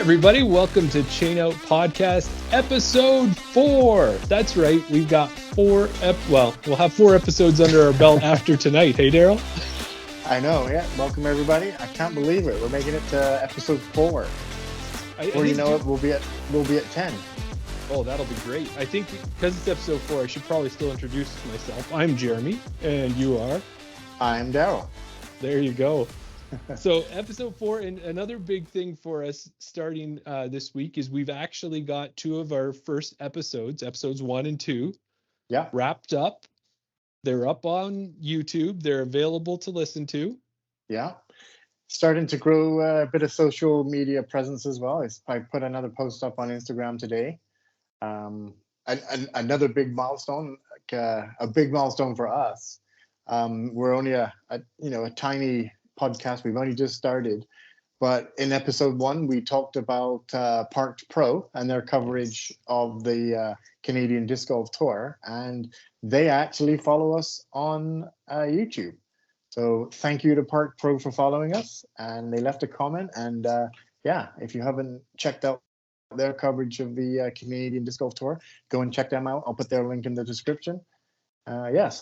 everybody, welcome to Chain Out Podcast, episode 4. That's right, we've got we'll have 4 episodes under our belt after tonight. Hey, Darryl? I know, yeah. Welcome, everybody. I can't believe it. We're making it to episode 4. Before you know it, we'll be at 10. Oh, that'll be great. I think because it's episode 4, I should probably still introduce myself. I'm Jeremy, and you are? I'm Darryl. There you go. So episode 4, and another big thing for us starting this week is we've actually got 2 of our first episodes 1 and 2, wrapped up. They're up on YouTube. They're available to listen to. Yeah. Starting to grow a bit of social media presence as well. I put another post up on Instagram today. Another big milestone, a big milestone for us. We're only a tiny podcast. We've only just started, but in episode 1 we talked about Parked Pro and their coverage of the Canadian Disc Golf Tour, and they actually follow us on YouTube. So thank you to Parked Pro for following us, and they left a comment. And if you haven't checked out their coverage of the Canadian Disc Golf Tour, go and check them out. I'll put their link in the description. So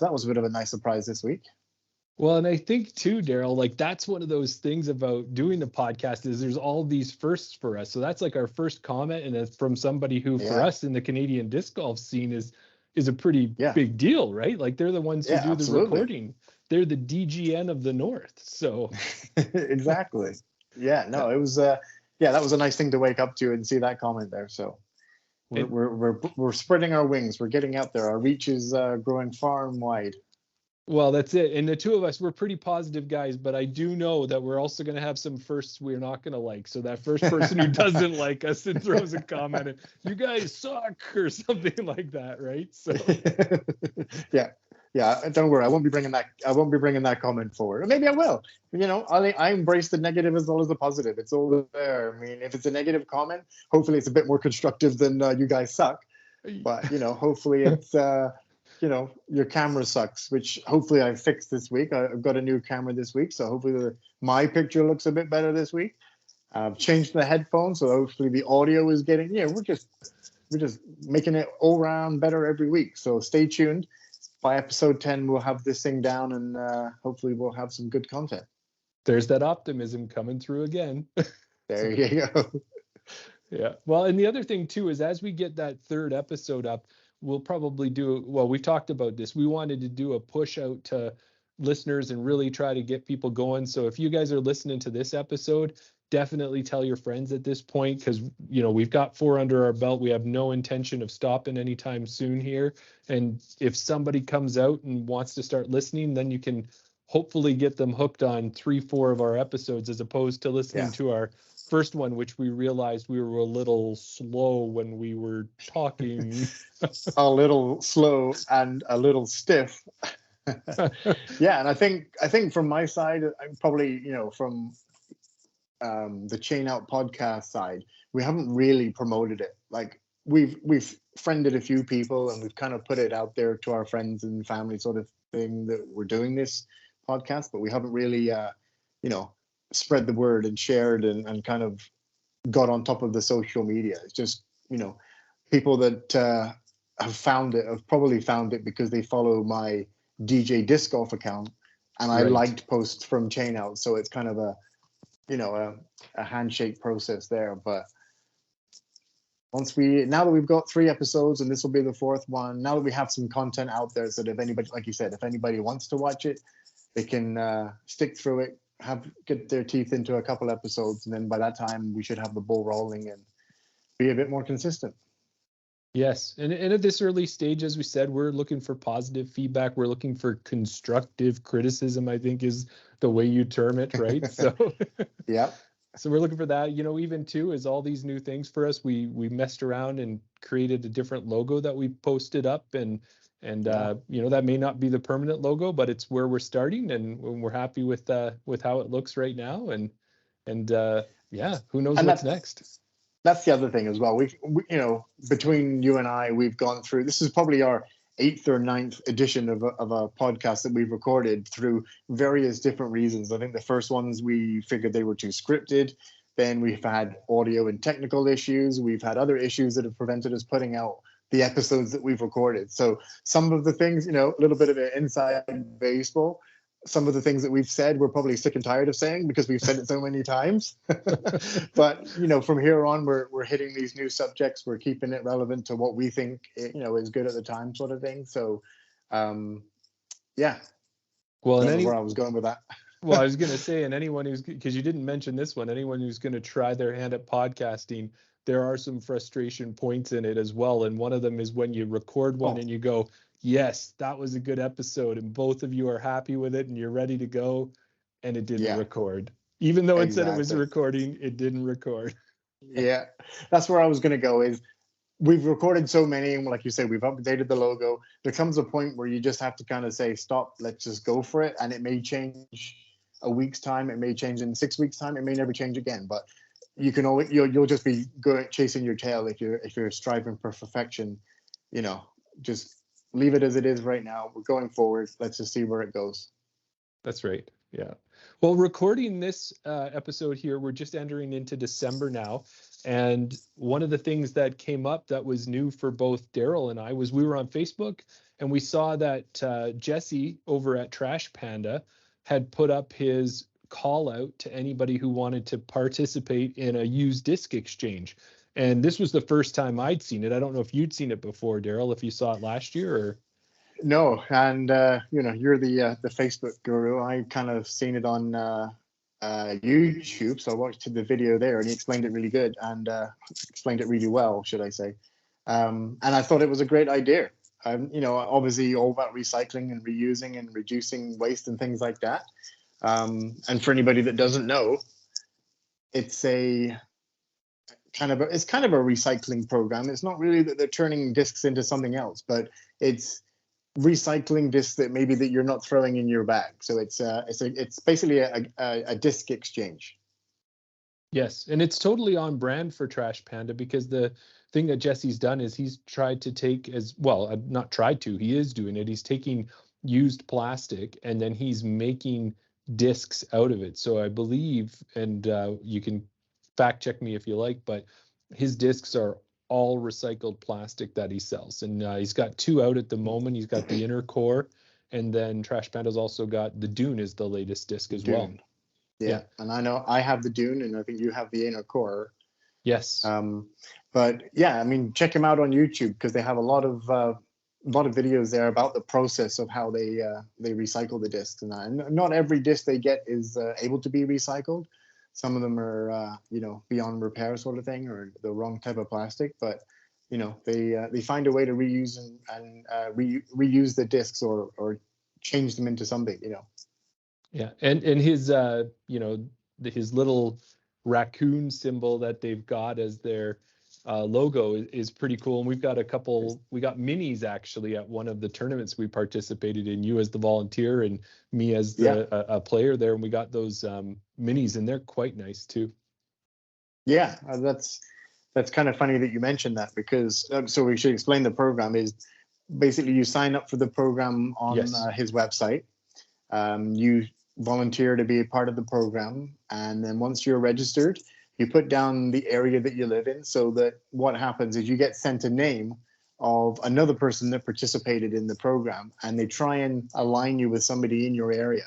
that was a bit of a nice surprise this week. Well, and I think too, Darryl, like that's one of those things about doing the podcast is there's all these firsts for us. So that's like our first comment, and it's from somebody who, for us in the Canadian disc golf scene, is a pretty big deal, right? Like they're the ones who do the reporting. They're the DGN of the North. So exactly. Yeah. No, it was that was a nice thing to wake up to and see that comment there. So we're spreading our wings. We're getting out there. Our reach is growing far and wide. Well, that's it. And the 2 of us, we're pretty positive guys, but I do know that we're also going to have some firsts we're not going to like. So that first person who doesn't like us and throws a comment, and, you guys suck or something like that, right? So yeah. Don't worry, I won't be bringing that comment forward. Or maybe I will. I embrace the negative as well as the positive. It's all there. I mean, if it's a negative comment, hopefully it's a bit more constructive than you guys suck. But hopefully it's. Your camera sucks, which hopefully I fixed this week. I've got a new camera this week, so hopefully my picture looks a bit better this week. I've changed the headphones, so hopefully the audio is getting. We're just making it all round better every week. So stay tuned. By episode 10, we'll have this thing down, and hopefully we'll have some good content. There's that optimism coming through again. There you go. Yeah. Well, and the other thing too is as we get that 3rd episode up, we'll probably we've talked about this. We wanted to do a push out to listeners and really try to get people going. So if you guys are listening to this episode, definitely tell your friends at this point, because, we've got 4 under our belt. We have no intention of stopping anytime soon here. And if somebody comes out and wants to start listening, then you can hopefully get them hooked on 3-4 of our episodes, as opposed to listening to our first one, which we realized we were a little slow when we were talking. A little slow and a little stiff. And I think from my side, I'm probably from the Chain Out podcast side, we haven't really promoted it. Like we've friended a few people, and we've kind of put it out there to our friends and family, sort of thing, that we're doing this podcast, but we haven't really spread the word and shared and kind of got on top of the social media. It's just, people that have probably found it because they follow my Deejaydiscgolf account, and I liked posts from Chain Out. So it's kind of a handshake process there. But now that we've got 3 episodes, and this will be the 4th one, now that we have some content out there, so that if anybody, like you said, if anybody wants to watch it, they can stick through it, get their teeth into a couple episodes, and then by that time we should have the ball rolling and be a bit more consistent. Yes, and at this early stage, as we said, we're looking for positive feedback. We're looking for constructive criticism, I think is the way you term it, right? So so we're looking for that. Even too, is all these new things for us. We messed around and created a different logo that we posted up, and that may not be the permanent logo, but it's where we're starting, and we're happy with how it looks right now, and who knows what's next. That's the other thing as well. We between you and I, we've gone through, this is probably our 8th or 9th edition of a podcast that we've recorded through various different reasons. I think the first ones we figured they were too scripted. Then we've had audio and technical issues. We've had other issues that have prevented us putting out the episodes that we've recorded. So some of the things, a little bit of an inside baseball. Some of the things that we've said, we're probably sick and tired of saying because we've said it so many times. But from here on, we're hitting these new subjects. We're keeping it relevant to what we think is good at the time, sort of thing. So, yeah. Well, I don't know where I was going with that. Well, I was going to say, and anyone because you didn't mention this one, anyone who's going to try their hand at podcasting, there are some frustration points in it as well. And one of them is when you record one and you go, yes, that was a good episode, and both of you are happy with it and you're ready to go, and it didn't record. Even though it said it was recording, it didn't record. Yeah, that's where I was going to go is we've recorded so many, and like you said, we've updated the logo. There comes a point where you just have to kind of say, stop, let's just go for it. And it may change a week's time. It may change in 6 weeks' time. It may never change again, but you can always, you'll just be going chasing your tail if you're striving for perfection. Just leave it as it is right now. We're going forward. Let's just see where it goes. That's right. Yeah. Well, recording this episode here, we're just entering into December now. And one of the things that came up that was new for both Darryl and I was we were on Facebook and we saw that Jesse over at Trash Panda had put up his call out to anybody who wanted to participate in a used disc exchange. And this was the first time I'd seen it. I don't know if you'd seen it before, Darryl, if you saw it last year or. No, and you're the Facebook guru. I kind of seen it on YouTube, so I watched the video there, and he explained it really good and explained it really well, should I say? And I thought it was a great idea. Obviously all about recycling and reusing and reducing waste and things like that. And for anybody that doesn't know, it's kind of a recycling program. It's not really that they're turning discs into something else, but it's recycling discs that you're not throwing in your bag. So it's basically a disc exchange. Yes, and it's totally on brand for Trash Panda because the thing that Jesse's done is he's tried to take not tried to, he is doing it. He's taking used plastic and then he's making discs out of it. So I believe, and you can fact check me if you like, but his discs are all recycled plastic that he sells. And he's got 2 out at the moment. He's got the inner core, and then Trash Panda's also got the Dune is the latest disc as well. Yeah, and I know I have the Dune, and I think you have the inner core. Yes. But yeah, I mean, check them out on YouTube because they have a lot of videos there about the process of how they recycle the discs. And not every disc they get is able to be recycled. Some of them are beyond repair sort of thing, or the wrong type of plastic. But they find a way to reuse and reuse the discs or change them into something. Yeah, and his his little raccoon symbol that they've got as their logo is pretty cool. And we got minis actually at one of the tournaments we participated in, you as the volunteer and me as a player there. And we got those minis and they're quite nice too. Yeah, that's kind of funny that you mentioned that because so we should explain the program is basically you sign up for the program on his website. You volunteer to be a part of the program. And then once you're registered, you put down the area that you live in so that what happens is you get sent a name of another person that participated in the program, and they try and align you with somebody in your area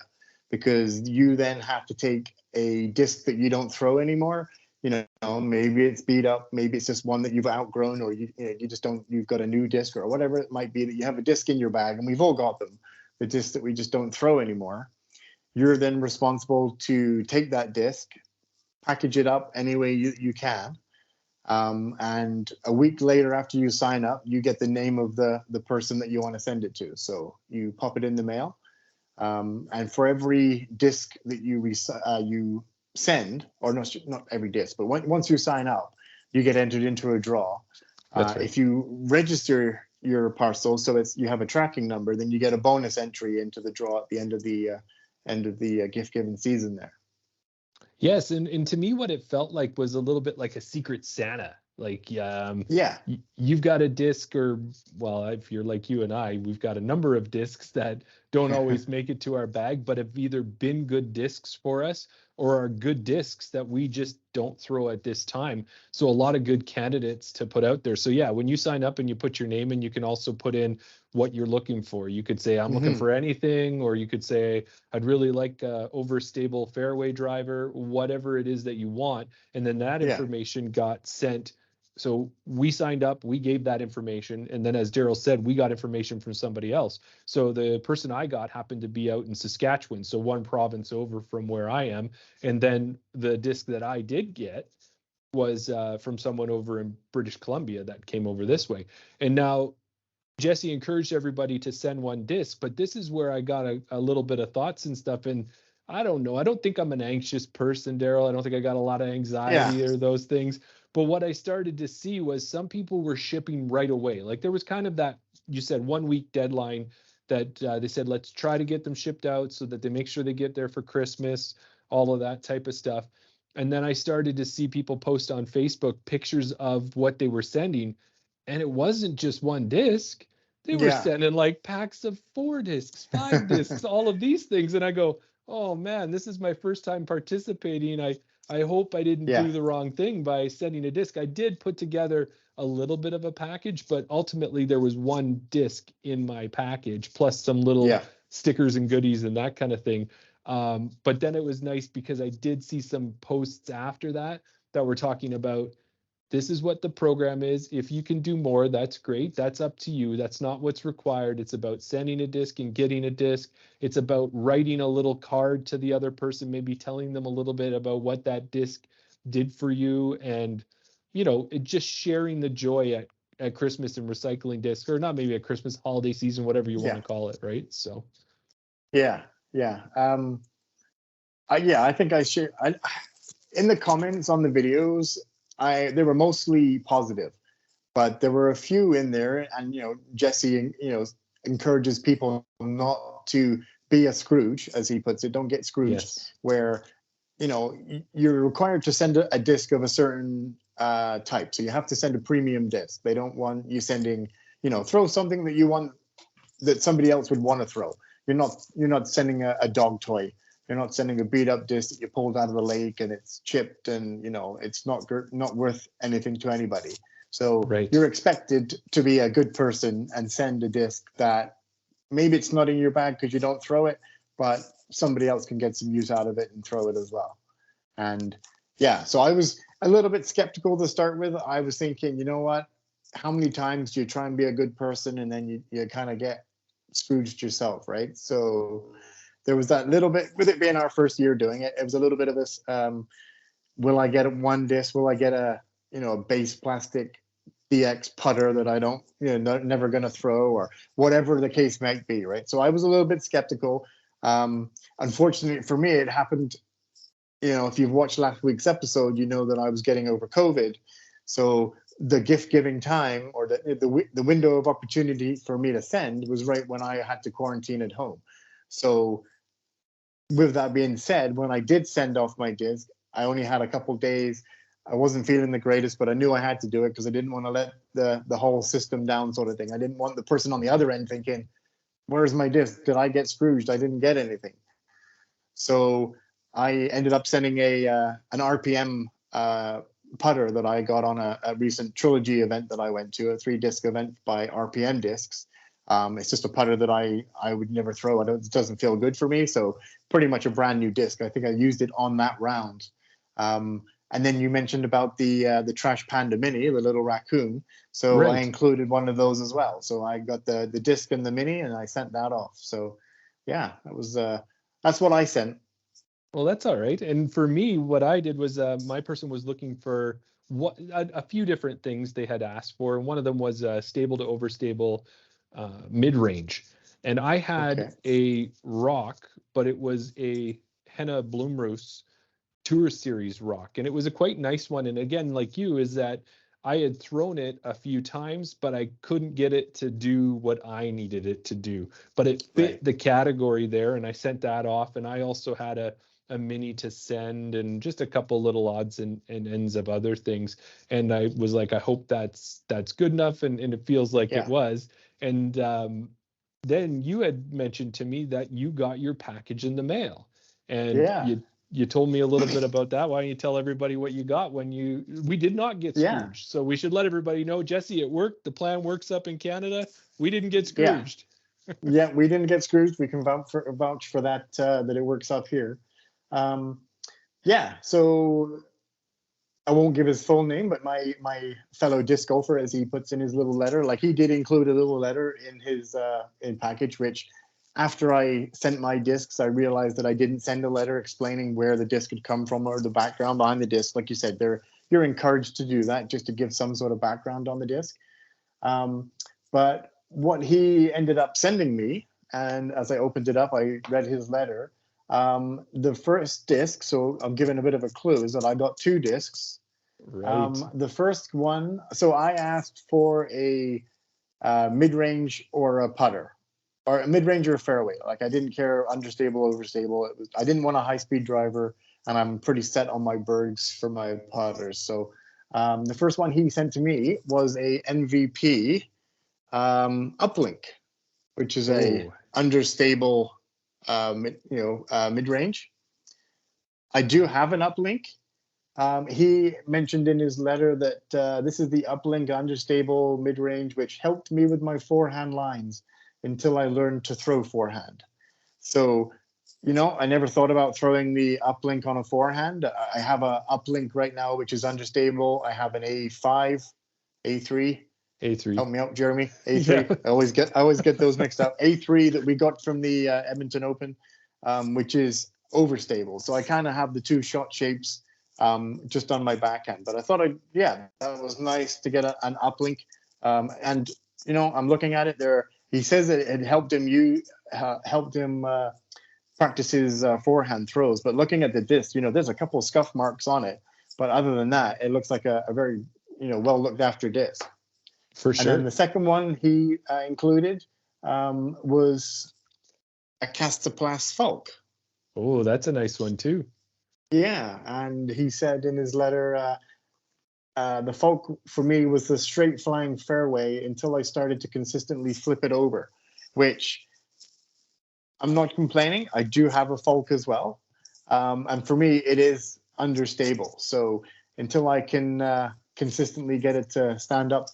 because you then have to take a disc that you don't throw anymore. Maybe it's beat up, maybe it's just one that you've outgrown, or you've got a new disc or whatever it might be, that you have a disc in your bag, and we've all got them, the discs that we just don't throw anymore. You're then responsible to take that disc, package it up any way you can. And a week later after you sign up, you get the name of the person that you want to send it to. So you pop it in the mail. And for every disc that you send, or not every disc, but once you sign up, you get entered into a draw. That's right. If you register your parcel, so you have a tracking number, then you get a bonus entry into the draw at the end of the gift giving season there. Yes, and to me, what it felt like was a little bit like a Secret Santa. Like, you've got a disc, or if you're like you and I, we've got a number of discs that don't always make it to our bag, but have either been good discs for us, or are good discs that we just don't throw at this time. So a lot of good candidates to put out there. So yeah, when you sign up and you put your name in, you can also put in what you're looking for. You could say, I'm looking for anything, or you could say, I'd really like a overstable fairway driver, whatever it is that you want. And then that information got sent. So we signed up, we gave that information. And then as Darryl said, we got information from somebody else. So the person I got happened to be out in Saskatchewan, so one province over from where I am. And then the disc that I did get was from someone over in British Columbia that came over this way. And now Jesse encouraged everybody to send one disc, but this is where I got a little bit of thoughts and stuff. And I don't know. I don't think I'm an anxious person, Darryl. I don't think I got a lot of anxiety or those things. But what I started to see was some people were shipping right away. Like there was kind of that, you said, 1 week deadline that they said, let's try to get them shipped out so that they make sure they get there for Christmas, all of that type of stuff. And then I started to see people post on Facebook pictures of what they were sending. And it wasn't just one disc. They were sending like packs of 4 discs, 5 discs, all of these things. And I go, oh man, this is my first time participating. I hope I didn't do the wrong thing by sending a disc. I did put together a little bit of a package, but ultimately there was one disc in my package, plus some little stickers and goodies and that kind of thing. But then it was nice because I did see some posts after that were talking about, this is what the program is. If you can do more, that's great. That's up to you. That's not what's required. It's about sending a disc and getting a disc. It's about writing a little card to the other person, maybe telling them a little bit about what that disc did for you. And, just sharing the joy at Christmas and recycling discs, or not maybe at Christmas, holiday season, whatever you want to call it. Right. So. Yeah. I think I share in the comments on the videos, they were mostly positive, but there were a few in there, and Jesse encourages people not to be a Scrooge, as he puts it. Don't get Scrooged, where you're required to send a disc of a certain type, so you have to send a premium disc. They don't want you sending, throw something that you want, that somebody else would want to throw. You're not sending a dog toy. You're not sending a beat up disc that you pulled out of the lake and it's chipped and it's not worth anything to anybody. So you're expected to be a good person and send a disc that maybe it's not in your bag because you don't throw it, but somebody else can get some use out of it and throw it as well. And so I was a little bit skeptical to start with. I was thinking, you know what? How many times do you try and be a good person and then you kind of get Scrooged yourself, right? So there was that little bit, with it being our first year doing it, it was a little bit of this, will I get one disc? Will I get a base plastic DX putter that I don't, never going to throw, or whatever the case might be, right? So I was a little bit skeptical. Unfortunately for me, it happened, if you've watched last week's episode, you know that I was getting over COVID. So the gift giving time, or the window of opportunity for me to send, was right when I had to quarantine at home. So with that being said, when I did send off my disc, I only had a couple days. I wasn't feeling the greatest, but I knew I had to do it because I didn't want to let the whole system down, sort of thing. I didn't want the person on the other end thinking, where's my disc? Did I get Scrooged? I didn't get anything. So I ended up sending an RPM putter that I got on a recent trilogy event that I went to, a 3-disc event by RPM Discs. It's just a putter that I would never throw. It doesn't feel good for me. So pretty much a brand new disc. I think I used it on that round. And then you mentioned about the Trash Panda Mini, the little raccoon. So I included one of those as well. So I got the disc and the Mini, and I sent that off. So yeah, that's what I sent. Well, that's all right. And for me, what I did was my person was looking for a few different things they had asked for. And one of them was stable to overstable mid-range. And I had a rock, but it was a Henna Bloomroos Tour Series rock. And it was a quite nice one. And again, like you, is that I had thrown it a few times, but I couldn't get it to do what I needed it to do. But it fit the category there, and I sent that off. And I also had a Mini to send, and just a couple little odds and ends of other things. And I was like, I hope that's good enough. And it feels like it was. And then you had mentioned to me that you got your package in the mail, and you told me a little bit about that. Why don't you tell everybody what you got we did not get Yeah. Scrooged. So we should let everybody know, Jesse, it worked. The plan works up in Canada. We didn't get Yeah. Scrooged. Yeah, we didn't get Scrooged. We can vouch for that, that it works up here. Yeah, so I won't give his full name, but my fellow disc golfer, as he puts in his little letter, like he did include a little letter in his in package, which after I sent my discs, I realized that I didn't send a letter explaining where the disc had come from or the background behind the disc. Like you said, you're encouraged to do that just to give some sort of background on the disc. But what he ended up sending me, and as I opened it up, I read his letter. The first disc, so I'm giving a bit of a clue, is that I got 2 discs. Right. The first one, so I asked for a mid-range or a putter, or a mid-range or a fairway. Like I didn't care understable, overstable. I didn't want a high-speed driver, and I'm pretty set on my Bergs for my putters. So the first one he sent to me was a MVP uplink, which is a understable, mid-range. I do have an uplink. He mentioned in his letter that this is the uplink understable mid-range, which helped me with my forehand lines until I learned to throw forehand. So, I never thought about throwing the uplink on a forehand. I have a uplink right now, which is understable. I have an A5, A3. A3. Help me out, Jeremy. A3. Yeah. I always get those mixed up. A3 that we got from the Edmonton Open, which is overstable. So I kind of have the 2 shot shapes just on my backhand. But I thought, that was nice to get an uplink. And I'm looking at it there. He says that it helped him practice his forehand throws. But looking at the disc, there's a couple of scuff marks on it. But other than that, it looks like a very well looked after disc. For sure. And then the second one he included was a Castoplast Falk. Oh, that's a nice one too. Yeah, and he said in his letter, the Falk for me was the straight flying fairway until I started to consistently flip it over, which I'm not complaining. I do have a Falk as well. And for me, it is understable. So until I can consistently get it to stand up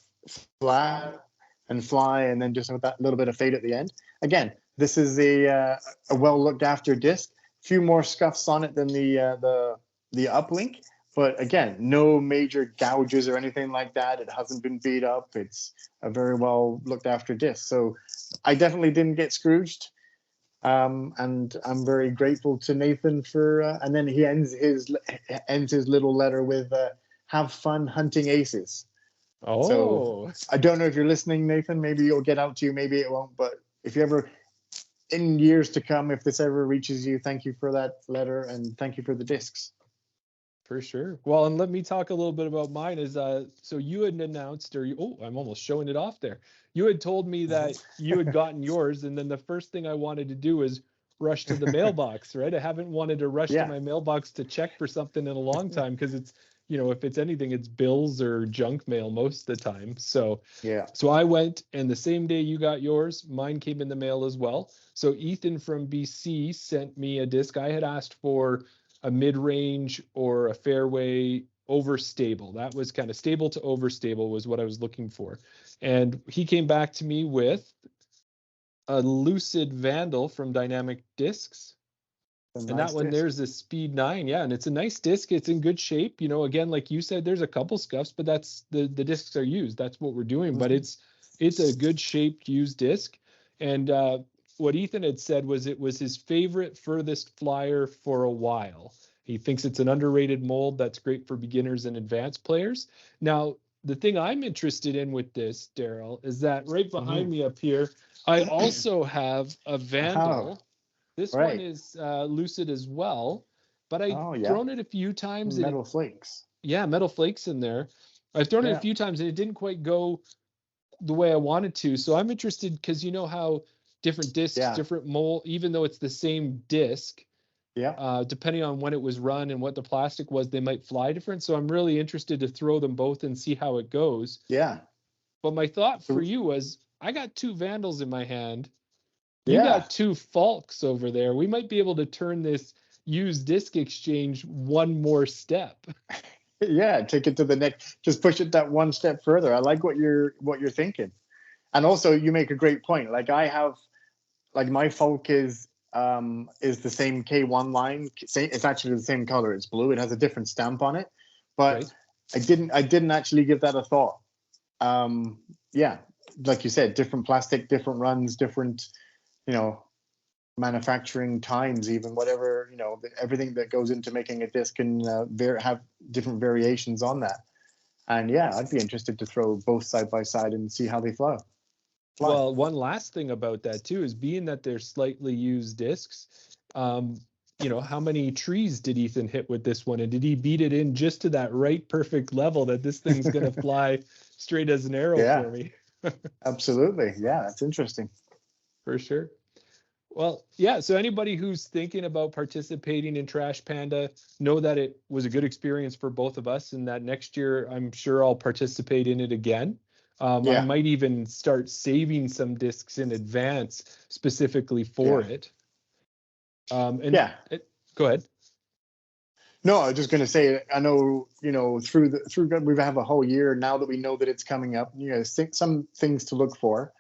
flat and fly, and then just with that little bit of fade at the end. Again, this is a well looked after disc. Few more scuffs on it than the uplink, but again, no major gouges or anything like that. It hasn't been beat up. It's a very well looked after disc. So I definitely didn't get Scrooged, and I'm very grateful to Nathan for. And then he ends his little letter with "Have fun hunting aces." Oh. So I don't know if you're listening, Nathan. Maybe it'll get out to you. Maybe it won't. But if you ever, in years to come, if this ever reaches you, thank you for that letter and thank you for the discs. For sure. Well, and let me talk a little bit about mine. Is so you had announced, I'm almost showing it off there. You had told me that you had gotten yours, and then the first thing I wanted to do is rush to the mailbox, right? I haven't wanted to rush to my mailbox to check for something in a long time, because it's, if it's anything, it's bills or junk mail most of the time. So I went, and the same day you got yours, mine came in the mail as well. So Ethan from BC sent me a disc. I had asked for a mid-range or a fairway overstable. That was kind of stable to overstable was what I was looking for. And he came back to me with a Lucid Vandal from Dynamic Discs. And that one there's a Speed 9. Yeah, and it's a nice disc. It's in good shape. Again, like you said, there's a couple scuffs, but that's the discs are used. That's what we're doing. But it's a good shaped used disc. And what Ethan had said was it was his favorite furthest flyer for a while. He thinks it's an underrated mold that's great for beginners and advanced players. Now, the thing I'm interested in with this, Darryl, is that right behind me up here, I also have a Vandal. This one is Lucid as well, but I've thrown it a few times. Metal flakes. Yeah, metal flakes in there. I've thrown it a few times, and it didn't quite go the way I wanted to. So I'm interested, because you know how different discs, different mold, even though it's the same disc, depending on when it was run and what the plastic was, they might fly different. So I'm really interested to throw them both and see how it goes. Yeah. But my thought for you was, I got 2 Vandals in my hand. You got 2 Falks over there. We might be able to turn this used disc exchange one more step. Yeah, take it to the next. Just push it that one step further. I like what you're thinking. And also, you make a great point. Like I have, like my Folk is the same K1 line. It's actually the same color. It's blue. It has a different stamp on it, but Right. I didn't actually give that a thought. Yeah, like you said, different plastic, different runs, different, you know, manufacturing times, even whatever, you know, everything that goes into making a disc can have different variations on that. And yeah, I'd be interested to throw both side by side and see how they fly. Well, one last thing about that too is being that they're slightly used discs. You know, how many trees did Ethan hit with this one, and did he beat it in just to that right perfect level that this thing's gonna fly straight as an arrow Yeah, for me? absolutely. Yeah, that's interesting. For sure. Well, yeah. So anybody who's thinking about participating in Trash Panda, know that it was a good experience for both of us, and that next year I'm sure I'll participate in it again. I Yeah, might even start saving some discs in advance specifically for yeah, it. And yeah. go ahead. No, I was just going to say, I know, you know, through we have a whole year now that we know that it's coming up. You know, some things to look for,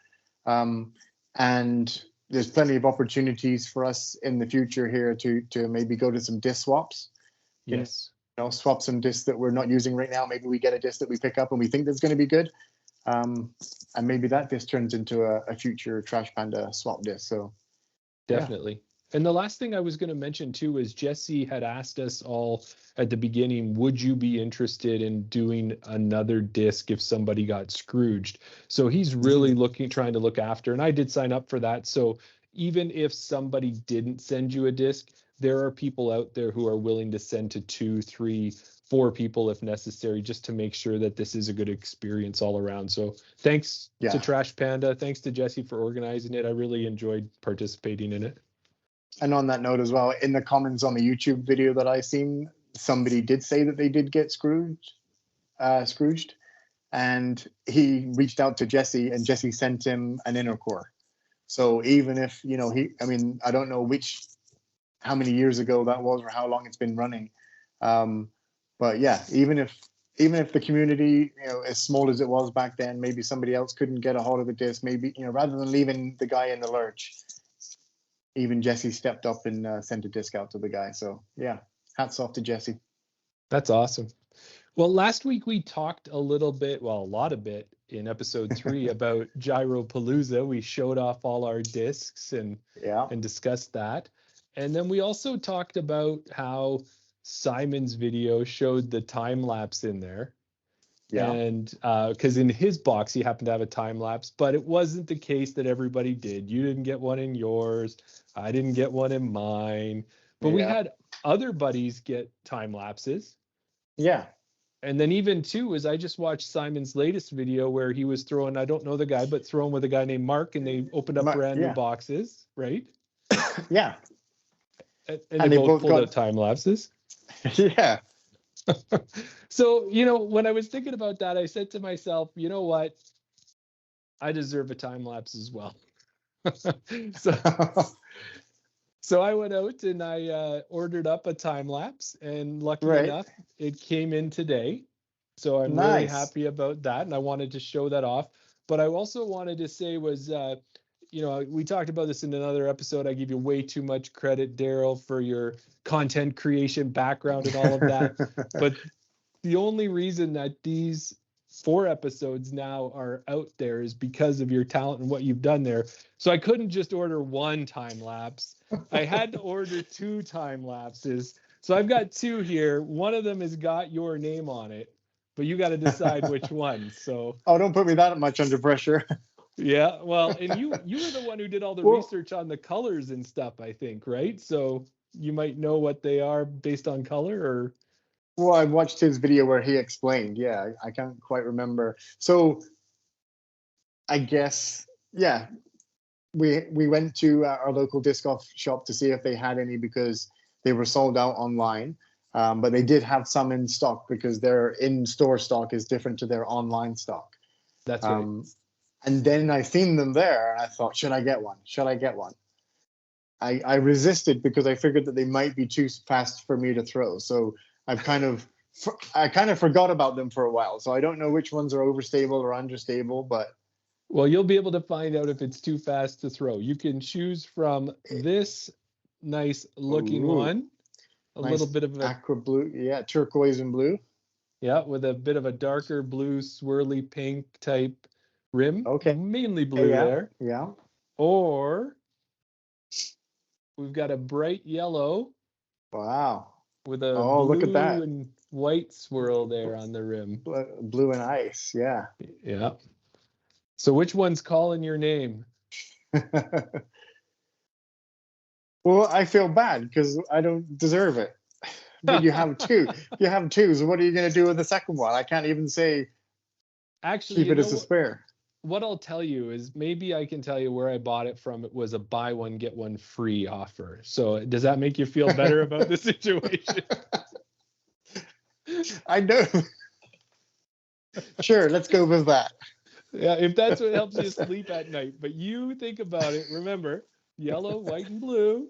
and there's plenty of opportunities for us in the future here to maybe go to some disc swaps. Yes. You know, swap some discs that we're not using right now. Maybe we get a disc that we pick up and we think that's going to be good, and maybe that disc turns into a future Trash Panda swap disc. So yeah, Definitely. And the last thing I was going to mention too is Jesse had asked us all at the beginning, would you be interested in doing another disc if somebody got Scrooged? So he's really trying to look after, and I did sign up for that. So even if somebody didn't send you a disc, there are people out there who are willing to send to 2, 3, 4 people if necessary, just to make sure that this is a good experience all around. So thanks to yeah. Trash Panda. Thanks to Jesse for organizing it. I really enjoyed participating in it. And on that note as well, in the comments on the YouTube video that I seen, somebody did say that they did get Scrooged, and he reached out to Jesse, and Jesse sent him an inner core. So even if, you know, I mean, I don't know how many years ago that was or how long it's been running, but yeah, even if the community, you know, as small as it was back then, maybe somebody else couldn't get a hold of the disc. Maybe, you know, rather than leaving the guy in the lurch, even Jesse stepped up and sent a disc out to the guy. So yeah, hats off to Jesse. That's awesome. Well, last week we talked a little bit, well, a lot of bit in episode 3 about Gyropalooza. We showed off all our discs and Yeah, discussed that. And then we also talked about how Simon's video showed the time lapse in there. yeah, And because in his box he happened to have a time lapse, but it wasn't the case that everybody did. You didn't get one in yours. I didn't get one in mine. But we yeah, had other buddies get time lapses. yeah. And then even too is I just watched Simon's latest video where he was throwing, I don't know the guy, but throwing with a guy named Mark, and they opened up brand new Yeah, boxes, right? yeah. And they And they both both pulled out got, time lapses. yeah, So, you know, when I was thinking about that, I said to myself, you know what? I deserve a time lapse as well. so so I went out and I ordered up a time lapse, and lucky right. enough, it came in today. So I'm really Nice. happy about that, and I wanted to show that off. But I also wanted to say was, you know, we talked about this in another episode. I give you way too much credit, Darryl, for your content creation background and all of that. But the only reason that these 4 episodes now are out there is because of your talent and what you've done there. So I couldn't just order one time lapse. I had to order 2 time lapses. So I've got 2 here. One of them has got your name on it, but you got to decide which one. So Oh, don't put me that much under pressure. yeah, well, and you were the one who did all the Well, research on the colors and stuff, I think, right? So you might know what they are based on color, or well, I watched his video where he explained. Yeah, I can't quite remember. So I guess, yeah, we went to our local disc golf shop to see if they had any because they were sold out online. But they did have some in stock because their in-store stock is different to their online stock. that's right. And then I seen them there, and I thought, should I get one? Should I get one? I resisted because I figured that they might be too fast for me to throw. So I kind of forgot about them for a while. So I don't know which ones are overstable or understable, but Well, you'll be able to find out if it's too fast to throw. You can choose from this nice looking one, a nice little bit of a aqua blue, yeah, turquoise and blue. yeah, with a bit of a darker blue, swirly pink type rim, Okay, mainly blue yeah, there. yeah. Or we've got a bright yellow Wow. with a Oh, look at blue that. and white swirl there on the rim. Blue and ice, yeah. Yeah. So which one's calling your name? Well, I feel bad because I don't deserve it. But you have two. You have two. So what are you going to do with the second one? I can't even say Actually, keep you it know as a spare. what I'll tell you is maybe I can tell you where I bought it from. It was a buy one, get one free offer. So does that make you feel better about the situation? I know. Sure, let's go with that. Yeah, if that's what helps you sleep at night. But you think about it. Remember, yellow, white, and blue,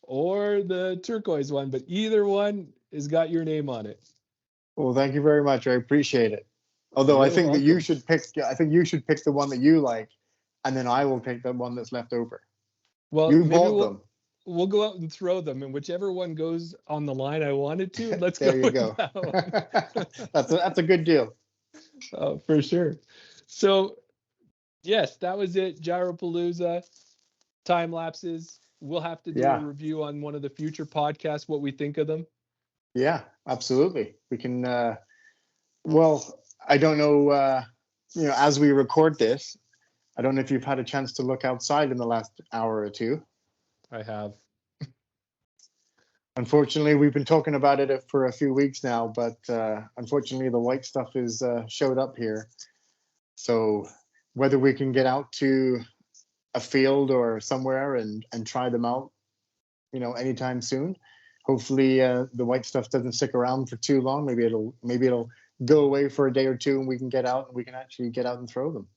or the turquoise one. But either one has got your name on it. Well, thank you very much. I appreciate it. Although I You're think that you welcome. should pick. I think you should pick the one that you like, and then I will pick the one that's left over. Well, You maybe bought them. we'll go out and throw them, and whichever one goes on the line I wanted to, let's go There you with go. that one. That's a good deal. For sure. So yes, that was it. Gyropalooza, time lapses. We'll have to do a Yeah. review on one of the future podcasts, what we think of them. Yeah, absolutely. We can. Well, I don't know. As we record this, I don't know if you've had a chance to look outside in the last hour or two. I have. Unfortunately, we've been talking about it for a few weeks now, but unfortunately, the white stuff is showed up here. So whether we can get out to a field or somewhere and try them out, anytime soon. Hopefully, the white stuff doesn't stick around for too long. Maybe it'll go away for a day or two, and we can get out and we can actually get out and throw them.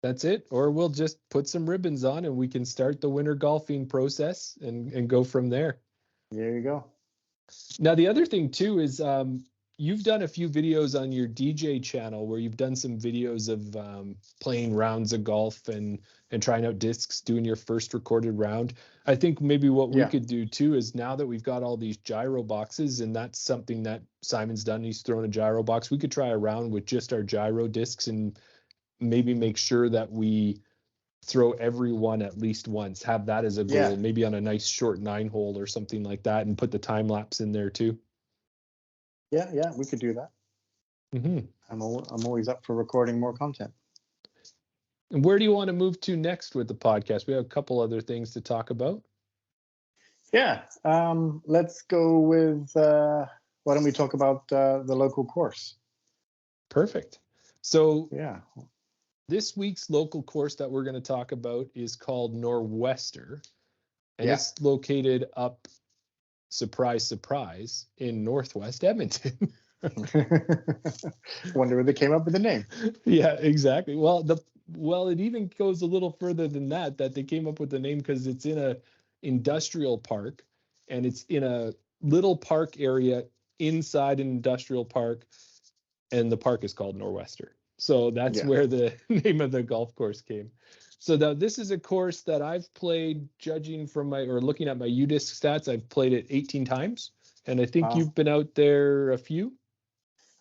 That's it. Or we'll just put some ribbons on and we can start the winter golfing process and go from there. There you go. Now, the other thing too is you've done a few videos on your DJ channel where you've done some videos of playing rounds of golf and trying out discs, doing your first recorded round. I think maybe what we could do too is now that we've got all these gyro boxes, and that's something that Simon's done, he's thrown a gyro box, we could try a round with just our gyro discs and maybe make sure that we throw every one at least once, have that as a goal, maybe on a nice short 9-hole or something like that, and put the time lapse in there too. Yeah, we could do that. Mm-hmm. I'm always up for recording more content. And where do you want to move to next with the podcast? We have a couple other things to talk about. Yeah, let's go with, why don't we talk about the local course? Perfect. So yeah, this week's local course that we're going to talk about is called Norwester, and it's located up, surprise, surprise, in Northwest Edmonton. Wonder where they came up with the name. Yeah, exactly. Well, it even goes a little further than that they came up with the name because it's in a industrial park, and it's in a little park area inside an industrial park, and the park is called Norwester. So that's where the name of the golf course came. So now this is a course that I've played, judging from looking at my UDisc stats, I've played it 18 times, and I think you've been out there a few.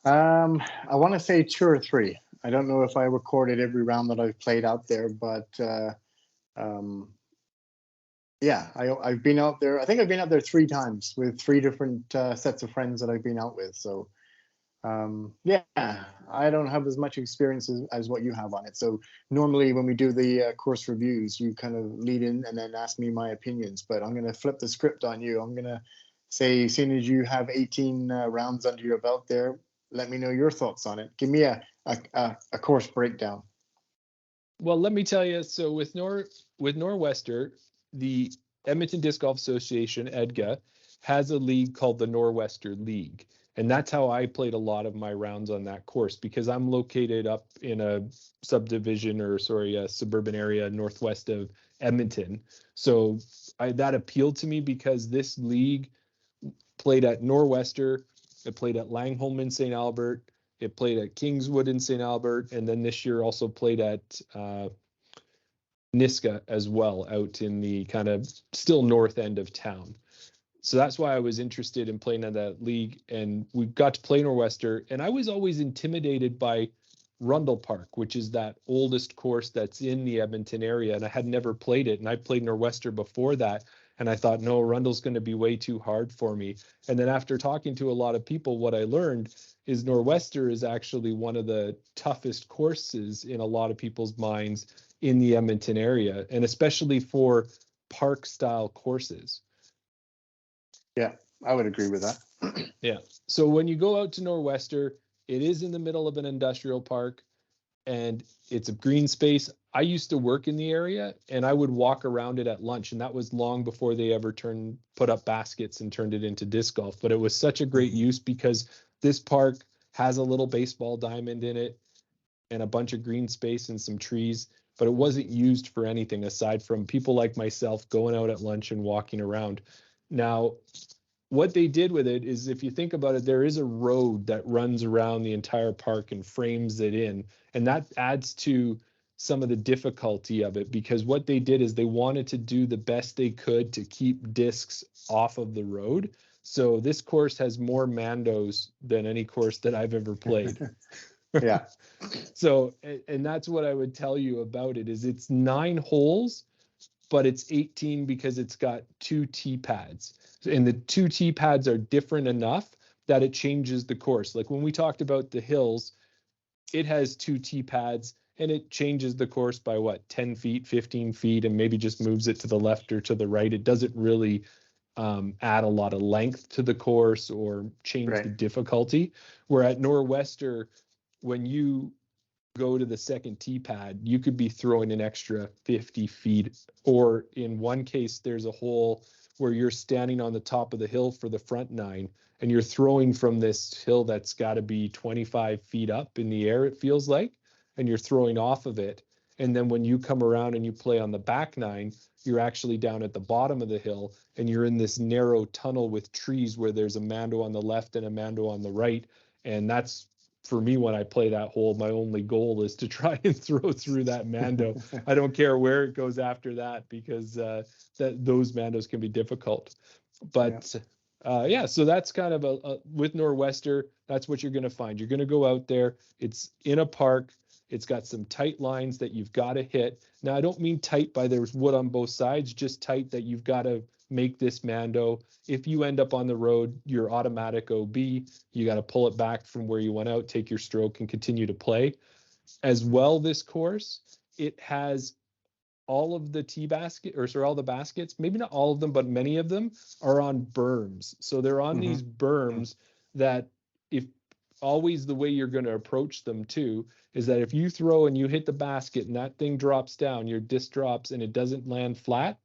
I want to say 2 or 3. I don't know if I recorded every round that I've played out there, but I've been out there. I think I've been out there 3 times with 3 different sets of friends that I've been out with. So I don't have as much experience as what you have on it. So normally when we do the course reviews, you kind of lead in and then ask me my opinions. But I'm going to flip the script on you. I'm going to say, as soon as you have 18 rounds under your belt there, let me know your thoughts on it. Give me a course breakdown. Well, let me tell you. So with Norwester, the Edmonton Disc Golf Association, EDGA, has a league called the Norwester League. And that's how I played a lot of my rounds on that course, because I'm located up in a suburban area northwest of Edmonton. So that appealed to me because this league played at Norwester, it played at Langholm in St. Albert, it played at Kingswood in St. Albert, and then this year also played at Niska as well, out in the kind of still north end of town. So that's why I was interested in playing in that league. And we got to play Norwester. And I was always intimidated by Rundle Park, which is that oldest course that's in the Edmonton area. And I had never played it. And I played Norwester before that. And I thought, no, Rundle's going to be way too hard for me. And then after talking to a lot of people, what I learned is Norwester is actually one of the toughest courses in a lot of people's minds in the Edmonton area, and especially for park style courses. Yeah, I would agree with that. Yeah. So when you go out to Norwester, it is in the middle of an industrial park and it's a green space. I used to work in the area and I would walk around it at lunch, and that was long before they ever put up baskets and turned it into disc golf. But it was such a great use because this park has a little baseball diamond in it and a bunch of green space and some trees, but it wasn't used for anything aside from people like myself going out at lunch and walking around. Now, what they did with it is, if you think about it, there is a road that runs around the entire park and frames it in, and that adds to some of the difficulty of it, because what they did is they wanted to do the best they could to keep discs off of the road. So this course has more Mandos than any course that I've ever played. Yeah. So, and that's what I would tell you about it, is it's 9 holes, but it's 18 because it's got 2 tee pads. And the 2 tee pads are different enough that it changes the course. Like when we talked about the hills, it has 2 tee pads and it changes the course by 10 feet, 15 feet, and maybe just moves it to the left or to the right. It doesn't really add a lot of length to the course or change the difficulty. Where at Norwester, when you go to the second tee pad, you could be throwing an extra 50 feet. Or in one case, there's a hole where you're standing on the top of the hill for the front 9, and you're throwing from this hill that's got to be 25 feet up in the air, it feels like, and you're throwing off of it. And then when you come around and you play on the back 9, you're actually down at the bottom of the hill, and you're in this narrow tunnel with trees where there's a Mando on the left and a Mando on the right. And that's, for me, when I play that hole, my only goal is to try and throw through that Mando. I don't care where it goes after that, because those Mandos can be difficult. But so that's kind of with Norwester, that's what you're going to find. You're going to go out there. It's in a park. It's got some tight lines that you've got to hit. Now, I don't mean tight by there's wood on both sides, just tight that you've got to make this Mando. If you end up on the road, you're automatic OB. You got to pull it back from where you went out, take your stroke, and continue to play. As well, this course, it has all of the all the baskets, maybe not all of them, but many of them are on berms. So they're on these berms that, if always the way you're going to approach them too, is that if you throw and you hit the basket and that thing drops down, your disc drops and it doesn't land flat,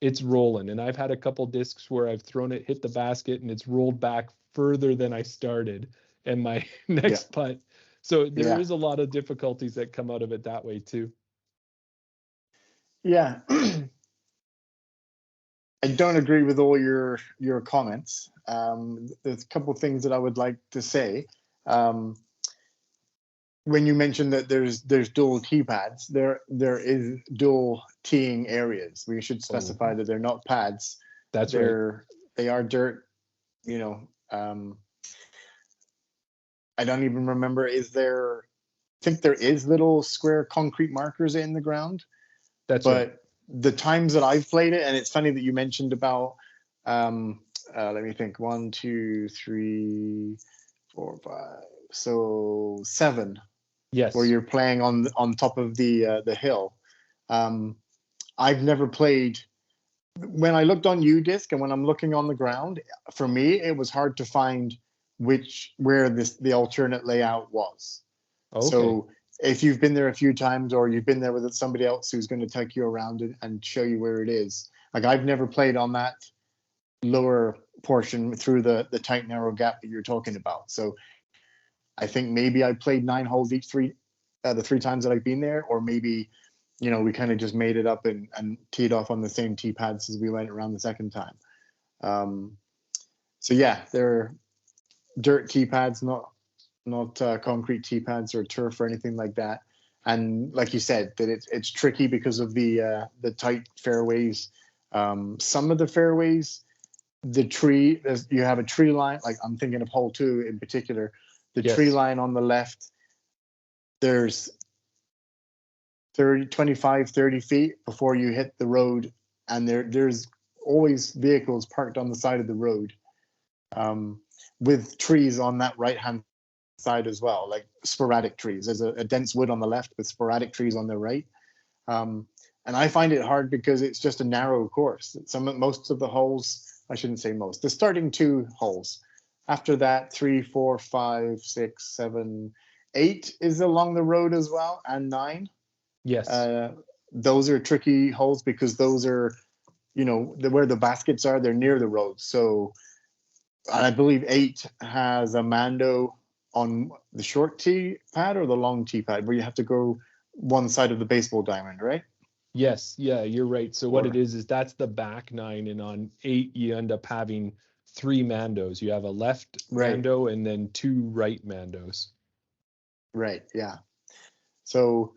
it's rolling. And I've had a couple discs where I've thrown it, hit the basket, and it's rolled back further than I started and my next putt. So there is a lot of difficulties that come out of it that way too. Yeah. I don't agree with all your comments. There's a couple of things that I would like to say. When you mentioned that there's dual tee pads, there is dual teeing areas. We should specify that they're not pads. That's right. They are dirt. I don't even remember. I think there is little square concrete markers in the ground. That's right. The times that I've played it, and it's funny that you mentioned about, let me think, 1, 2, 3, 4, 5, so 7. Yes. Where you're playing on top of the hill. I've never played. When I looked on UDisc and when I'm looking on the ground, for me it was hard to find where the alternate layout was. Okay. So if you've been there a few times, or you've been there with somebody else who's going to take you around and show you where it is, like I've never played on that lower portion through the tight narrow gap that you're talking about. So I think maybe I played 9 holes the 3 times that I've been there, or maybe we kind of just made it up and teed off on the same tee pads as we went around the second time. So yeah, they're dirt tee pads, not concrete tee pads or turf or anything like that. And like you said, that it's tricky because of the tight fairways. Some of the fairways, you have a tree line. Like I'm thinking of hole 2 in particular, the Yes. tree line on the left. There's 25, 30 feet before you hit the road, and there's always vehicles parked on the side of the road, with trees on that right hand side as well, like sporadic trees. There's a dense wood on the left with sporadic trees on the right. And I find it hard because it's just a narrow course. Most of the holes, I shouldn't say most, the starting 2 holes. After that, 3, 4, 5, 6, 7, 8 is along the road as well, and 9. Yes. Those are tricky holes because those are, where the baskets are, they're near the road. So I believe 8 has a Mando on the short tee pad or the long tee pad, where you have to go one side of the baseball diamond, right? Yes, yeah, you're right. So what it is that's the back 9, and on 8 you end up having 3 Mandos. You have a left Mando and then 2 right Mandos. Right, yeah. So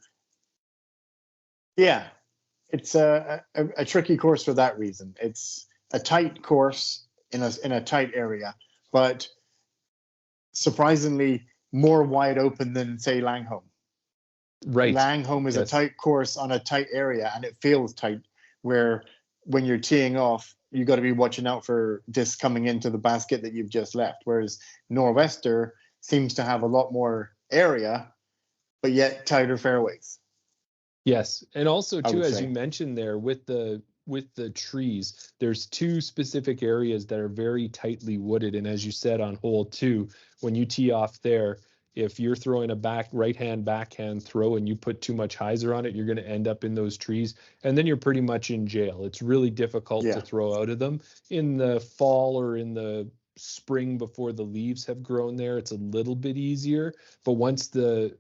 yeah, it's a tricky course for that reason. It's a tight course in a tight area, but surprisingly more wide open than, say, Langholm. Right. Langholm is a tight course on a tight area, and it feels tight, where when you're teeing off, you got to be watching out for discs coming into the basket that you've just left. Whereas Norwester seems to have a lot more area, but yet tighter fairways. Yes, and also too, as you mentioned there, with the trees, there's 2 specific areas that are very tightly wooded. And as you said, on hole 2, when you tee off there, if you're throwing a backhand throw and you put too much hyzer on it, you're going to end up in those trees, and then you're pretty much in jail. It's really difficult to throw out of them. In the fall or in the spring before the leaves have grown there, it's a little bit easier. But once the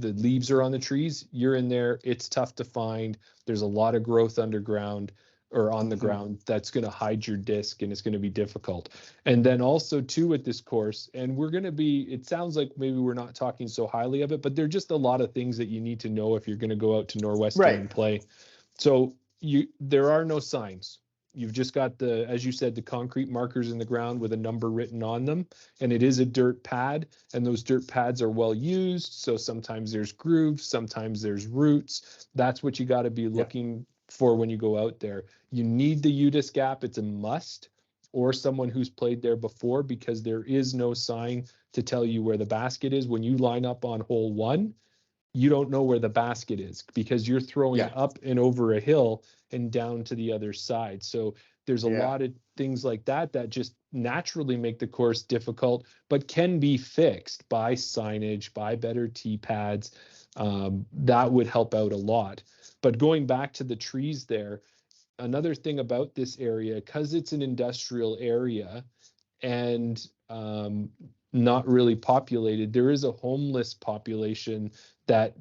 leaves are on the trees, you're in there, it's tough to find. There's a lot of growth underground or on the ground that's going to hide your disc, and it's going to be difficult. And then also too at this course, and it sounds like maybe we're not talking so highly of it, but there are just a lot of things that you need to know if you're going to go out to Norwester and play. So there are no signs. You've just got as you said, the concrete markers in the ground with a number written on them, and it is a dirt pad, and those dirt pads are well used. So sometimes there's grooves, sometimes there's roots. That's what you got to be looking for when you go out there. You need the UDisc app. It's a must, or someone who's played there before, because there is no sign to tell you where the basket is. When you line up on hole 1, you don't know where the basket is because you're throwing up and over a hill and down to the other side. So there's a lot of things like that just naturally make the course difficult, but can be fixed by signage, by better tee pads. That would help out a lot. But going back to the trees there, another thing about this area, because it's an industrial area and not really populated, there is a homeless population that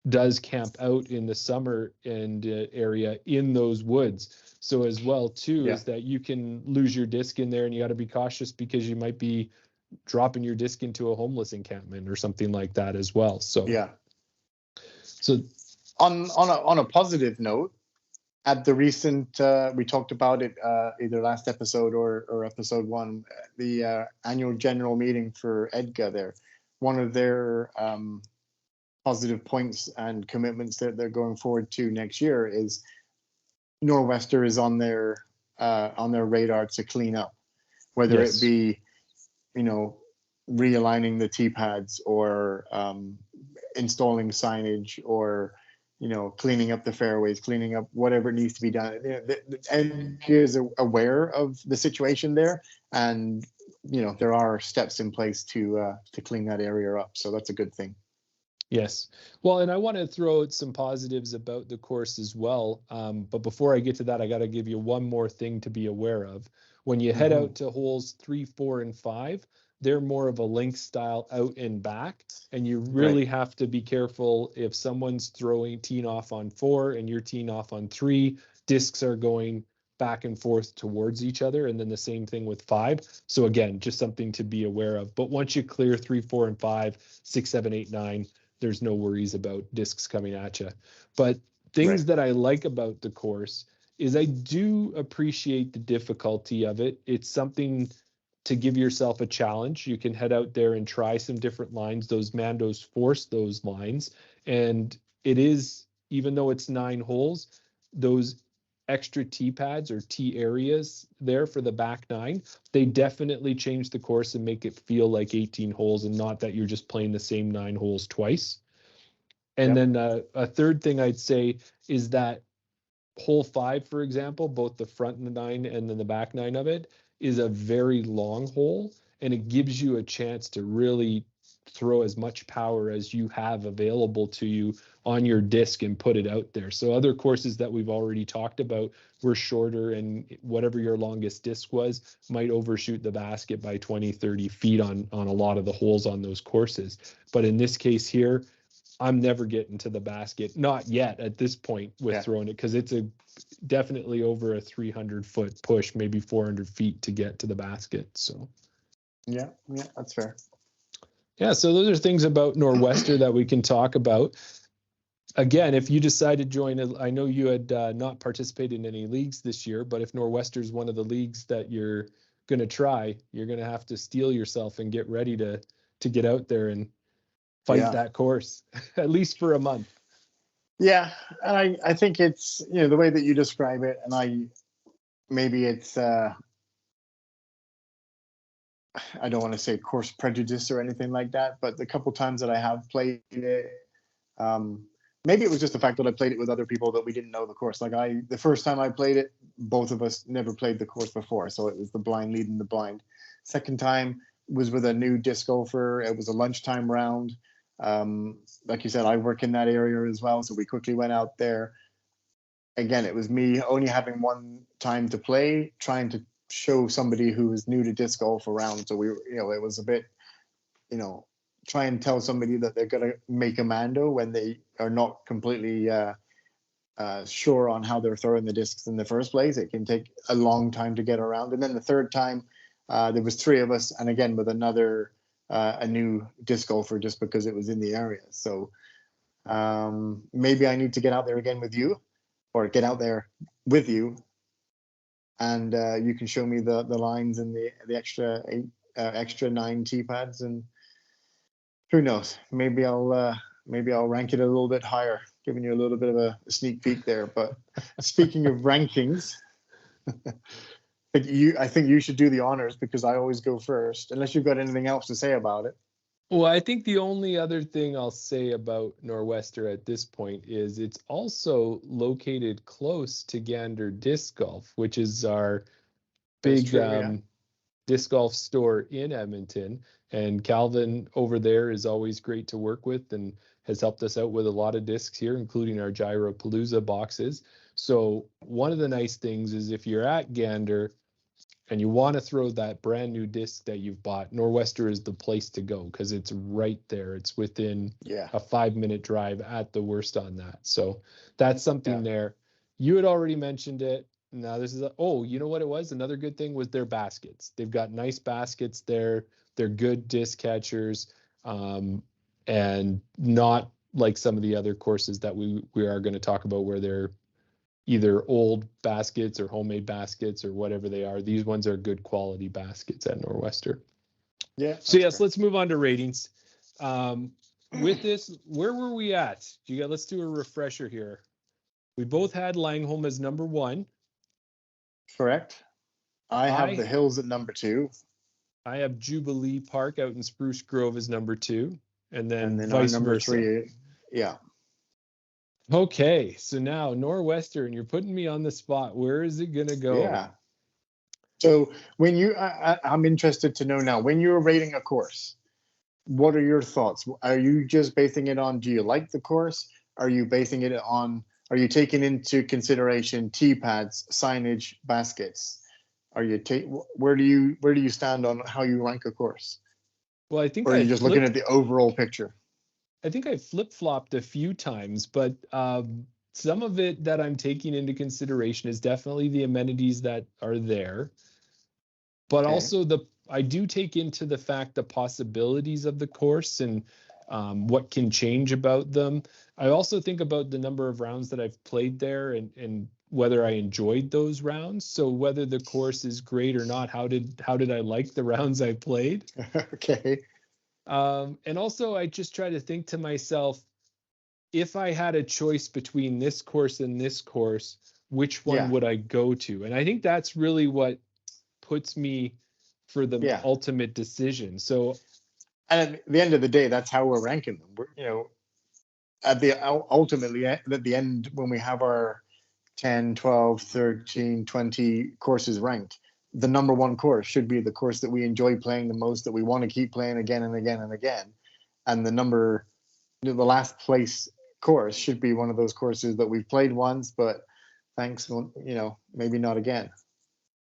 does camp out in the summer and area in those woods. So as well too is that you can lose your disc in there, and you got to be cautious because you might be dropping your disc into a homeless encampment or something like that as well. So so on a positive note, at the recent we talked about it either last episode or episode 1, the annual general meeting for EDGA there, one of their positive points and commitments that they're going forward to next year is Norwester is on their radar to clean up, whether it be realigning the tee pads or installing signage or cleaning up the fairways, cleaning up whatever needs to be done. And is aware of the situation there, and there are steps in place to clean that area up. So that's a good thing. Yes. Well, and I want to throw out some positives about the course as well. But before I get to that, I got to give you one more thing to be aware of. When you head out to holes 3, 4, and 5, they're more of a link style out and back. And you really have to be careful if someone's teeing off on 4 and you're teeing off on 3, discs are going back and forth towards each other. And then the same thing with 5. So again, just something to be aware of. But once you clear 3, 4, and 5, 6, 7, 8, 9, there's no worries about discs coming at you. But things that I like about the course is I do appreciate the difficulty of it. It's something to give yourself a challenge. You can head out there and try some different lines. Those Mandos force those lines. And it is, even though it's 9 holes, those extra tee pads or tee areas there for the back 9, they definitely change the course and make it feel like 18 holes and not that you're just playing the same 9 holes twice. And then a third thing I'd say is that hole 5, for example, both the front 9 and then the back 9 of it is a very long hole, and it gives you a chance to really throw as much power as you have available to you on your disc and put it out there. So other courses that we've already talked about were shorter, and whatever your longest disc was might overshoot the basket by 20, 30 feet on a lot of the holes on those courses. But in this case here, I'm never getting to the basket, not yet at this point with throwing it, because it's definitely over a 300-foot push, maybe 400 feet to get to the basket. So yeah, that's fair. Yeah, so those are things about Norwester that we can talk about. Again, if you decide to join, I know you had not participated in any leagues this year, but if Norwester is one of the leagues that you're going to try, you're going to have to steel yourself and get ready to get out there and fight that course, at least for a month. Yeah, and I think it's, the way that you describe it, and maybe it's I don't want to say course prejudice or anything like that, but the couple times that I have played it, maybe it was just the fact that I played it with other people that we didn't know the course. Like the first time I played it, both of us never played the course before, so it was the blind leading the blind. Second time was with a new disc golfer. It was a lunchtime round. Like you said, I work in that area as well, so we quickly went out there. Again, it was me only having one time to play, trying to show somebody who was new to disc golf around. So we were, it was a bit, try and tell somebody that they're going to make a Mando when they are not completely sure on how they're throwing the discs in the first place. It can take a long time to get around. And then the third time, there was 3 of us, and again with another a new disc golfer, just because it was in the area. So maybe I need to get out there again with you, or get out there with you, and you can show me the lines and the extra 9 tee pads, and who knows, maybe I'll rank it a little bit higher, giving you a little bit of a sneak peek there. But speaking of rankings, I think you should do the honors, because I always go first, unless you've got anything else to say about it. Well, I think the only other thing I'll say about Norwester at this point is it's also located close to Gander Disc Golf, which is our big disc golf store in Edmonton. And Calvin over there is always great to work with and has helped us out with a lot of discs here, including our Gyropalooza boxes. So one of the nice things is if you're at Gander and you want to throw that brand new disc that you've bought, Norwester is the place to go, because it's right there. It's within a 5-minute drive at the worst on that. So that's something there. You had already mentioned it. Now this is you know what it was? Another good thing was their baskets. They've got nice baskets there. They're good disc catchers, and not like some of the other courses that we are going to talk about where they're either old baskets or homemade baskets or whatever they are. These ones are good quality baskets at Norwester. Yeah. So yes, let's move on to ratings. With this, where were we at? Let's do a refresher here. We both had Langholm as number 1. Correct. I have the Hills at number 2. I have Jubilee Park out in Spruce Grove as number 2, and then vice number versa. 3. Yeah. Okay, so now Norwester, and you're putting me on the spot. Where is it gonna go? Yeah. So when I'm interested to know now, when you're rating a course, what are your thoughts? Are you just basing it on, do you like the course? Are you basing it on, are you taking into consideration tee pads, signage, baskets? Are you where do you stand on how you rank a course? Well, I think or are you just looking at the overall picture? I think I flip-flopped a few times, but some of it that I'm taking into consideration is definitely the amenities that are there, but Okay. also I do take into the fact the possibilities of the course and what can change about them. I also think about the number of rounds that I've played there and whether I enjoyed those rounds. So whether the course is great or not, how did I like the rounds I played? Okay. And also, I just try to think to myself, if I had a choice between this course and this course, which one Yeah. would I go to? And I think that's really what puts me for the Yeah. ultimate decision. So, And at the end of the day, that's how we're ranking them. At the ultimately at the end, when we have our 10, 12, 13, 20 courses ranked, the number one course should be the course that we enjoy playing the most, that we want to keep playing again and again and again. And the last place course should be one of those courses that we've played once, but thanks, maybe not again.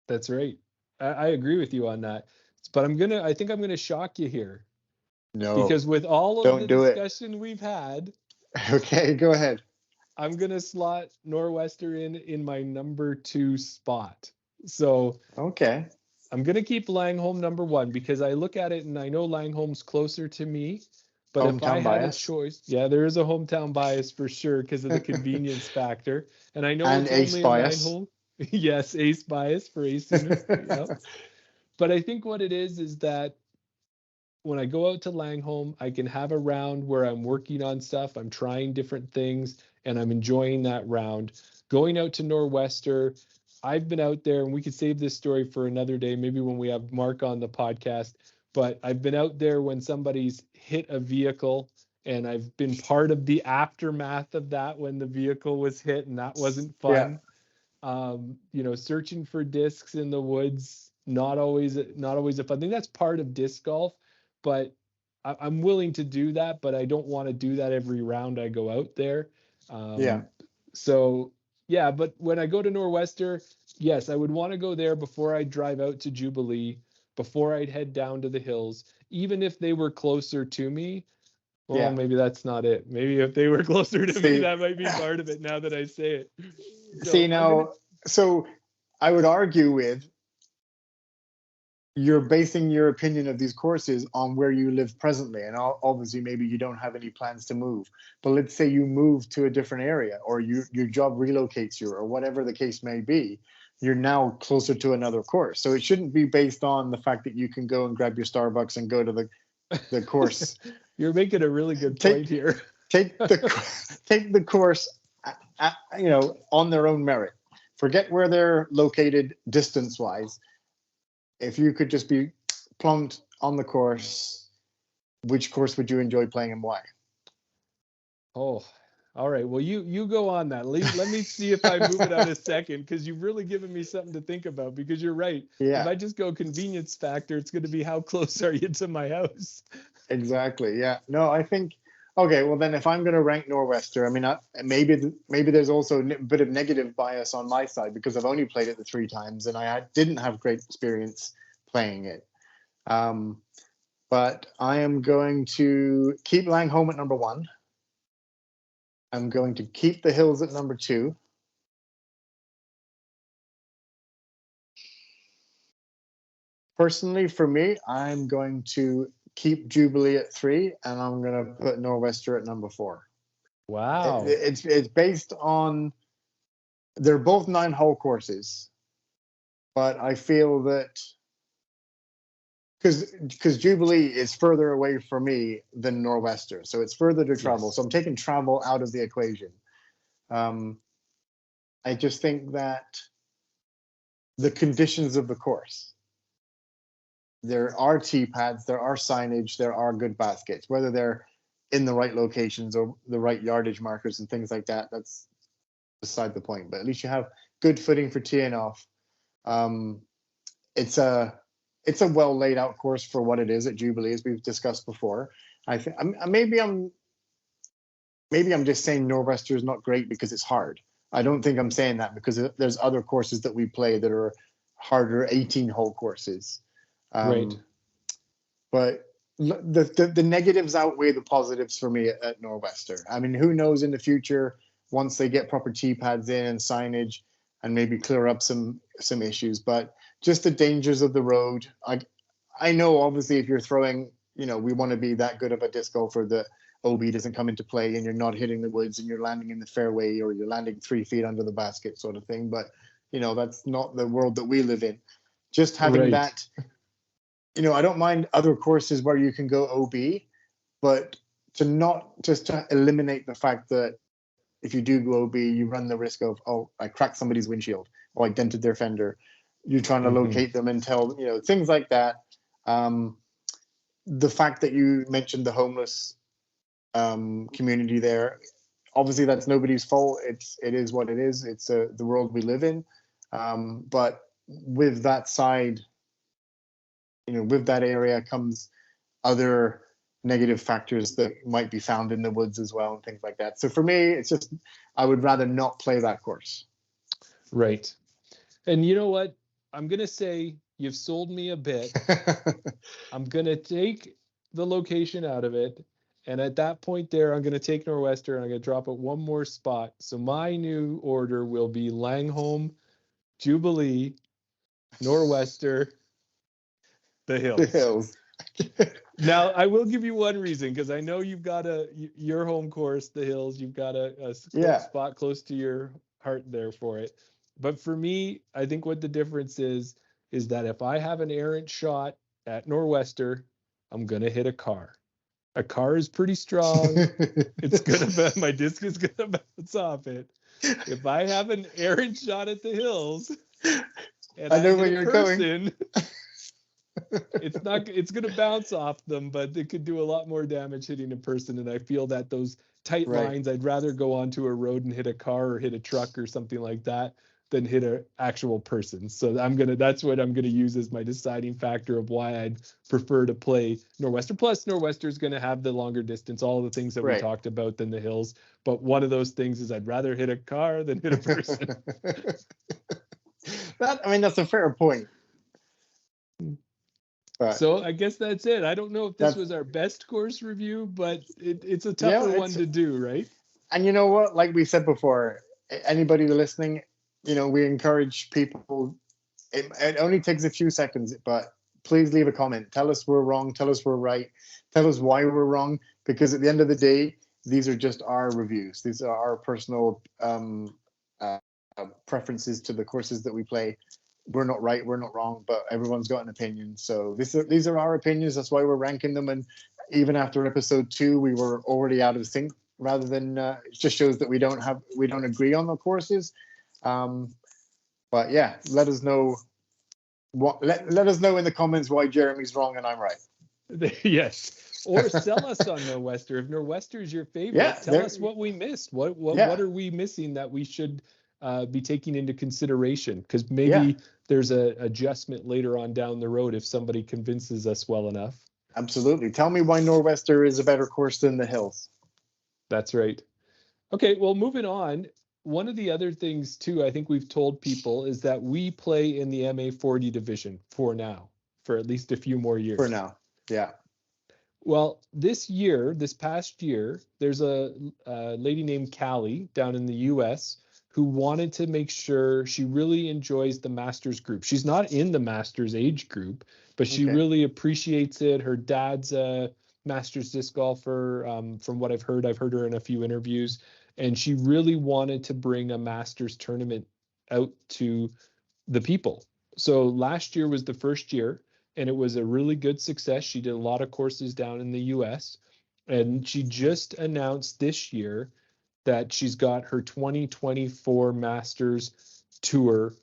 that's right. I agree with you on that. But I think I'm gonna shock you here No, because with all of don't the do it. discussion we've had, Okay, go ahead. I'm gonna slot Norwester in my number 2 spot. So Okay. I'm gonna keep Langholm number 1 because I look at it and I know Langholm's closer to me. But if I Hometown had a bias choice, yeah, there is a hometown bias for sure because of the convenience factor. And I know and it's ace only in bias. Langholm. Yes, ace bias for aciness. Yep. But I think what it is that when I go out to Langholm, I can have a round where I'm working on stuff, I'm trying different things, and I'm enjoying that round. Going out to Norwester, I've been out there, and we could save this story for another day, maybe when we have Mark on the podcast. But I've been out there when somebody's hit a vehicle, and I've been part of the aftermath of that when the vehicle was hit, and that wasn't Yeah. fun. Searching for discs in the woods, not always a fun thing. That's part of disc golf, but I'm willing to do that, but I don't want to do that every round I go out there. Yeah. So yeah, but when I go to Norwester, yes, I would want to go there before I drive out to Jubilee, before I'd head down to the hills, even if they were closer to me. Well, Yeah. maybe that's not it. Maybe if they were closer to me, See, that might be part of it now that I say it. see So I'm gonna now, so I would argue with you're basing your opinion of these courses on where you live presently. And obviously, maybe you don't have any plans to move. But let's say you move to a different area or your job relocates you or whatever the case may be. You're now closer to another course. So it shouldn't be based on the fact that you can go and grab your Starbucks and go to the course. You're making a really good point Take here. take the course on their own merit. Forget where they're located distance wise. If you could just be plunked on the course, which course would you enjoy playing and why? Oh, all right. Well, you go on that. Let me see if I move it out a second because you've really given me something to think about. Because you're right. If Yeah, I just go convenience factor, it's going to be how close are you to my house? exactly. Yeah. No, I think okay. Well, then if I'm going to rank Norwester, I mean, maybe there's also a bit of negative bias on my side because I've only played it the 3 times and didn't have great experience playing it. Um, but I am going to keep Langholm at number 1. I'm going to keep the hills at number 2. Personally, for me, I'm going to keep Jubilee at 3, and I'm going to put Norwester at number 4. Wow. It's based on they're both 9-hole courses, but I feel that because Jubilee is further away from me than Norwester, so it's further to travel. Yes. So I'm taking travel out of the equation. Um, I just think that the conditions of the course. There are tee pads, there are signage, there are good baskets. Whether they're in the right locations or the right yardage markers and things like that, that's beside the point. But at least you have good footing for teeing off. Um, it's a well laid out course for what it is at Jubilee, as we've discussed before. I think maybe I'm just saying Norwester is not great because it's hard. I don't think I'm saying that because there's other courses that we play that are harder 18-hole courses. Right. But the negatives outweigh the positives for me at Norwester. I mean, who knows in the future once they get proper tee pads in and signage and maybe clear up some issues, but just the dangers of the road. I know obviously if you're throwing, we want to be that good of a disc golfer that OB doesn't come into play and you're not hitting the woods and you're landing in the fairway or you're landing 3 feet under the basket sort of thing. But, that's not the world that we live in. Just having that, I don't mind other courses where you can go OB, but to eliminate the fact that if you do go OB, you run the risk of, I cracked somebody's windshield or I dented their fender. You're trying to locate them and tell, things like that. The fact that you mentioned the homeless community there, obviously that's nobody's fault. It is what it is. It's the world we live in. But with that side, with that area comes other negative factors that might be found in the woods as well and things like that. So for me, it's just, I would rather not play that course. Right. And you know what? I'm going to say you've sold me a bit. I'm going to take the location out of it. And at that point there, I'm going to take Norwester and I'm going to drop it one more spot. So my new order will be Langholm, Jubilee, Norwester, the Hills. The Hills. Now, I will give you one reason, because I know you've got your home course, the Hills. You've got a spot close to your heart there for it. But for me, I think what the difference is that if I have an errant shot at Norwester, I'm going to hit a car. A car is pretty strong. My disc is going to bounce off it. If I have an errant shot at the Hills, and I know where you're going. It's going to bounce off them, but it could do a lot more damage hitting a person. And I feel that those tight lines, I'd rather go onto a road and hit a car or hit a truck or something like that than hit an actual person. So that's what I'm going to use as my deciding factor of why I'd prefer to play Norwester. Plus, Norwester is going to have the longer distance, all the things that we talked about, than the Hills. But one of those things is I'd rather hit a car than hit a person. That's a fair point. But so I guess that's it. I don't know if this was our best course review, but it's a tougher one to do, right? And you know what? Like we said before, anybody listening, we encourage people. It only takes a few seconds, but please leave a comment. Tell us we're wrong. Tell us we're right. Tell us why we're wrong. Because at the end of the day, these are just our reviews. These are our personal preferences to the courses that we play. We're not right, we're not wrong, but everyone's got an opinion. So these are our opinions. That's why we're ranking them. And even after episode 2, we were already out of sync. Rather than it just shows that we don't agree on the courses. But yeah, let us know. Let us know in the comments why Jeremy's wrong and I'm right. Yes. Or sell us on Norwester. If Norwester is your favorite, tell us what we missed. What are we missing that we should be taking into consideration? Because maybe there's an adjustment later on down the road if somebody convinces us well enough. Absolutely. Tell me why Norwester is a better course than the Hills. That's right. Okay, well, moving on. One of the other things, too, I think we've told people is that we play in the MA40 division for now, for at least a few more years. For now, yeah. Well, this past year, there's a lady named Callie down in the U.S. who wanted to make sure she really enjoys the Masters group. She's not in the Masters age group, but she really appreciates it. Her dad's a Masters disc golfer. From what I've heard her in a few interviews, and she really wanted to bring a Masters tournament out to the people. So last year was the first year, and it was a really good success. She did a lot of courses down in the U.S., and she just announced this year that she's got her 2024 Masters Tour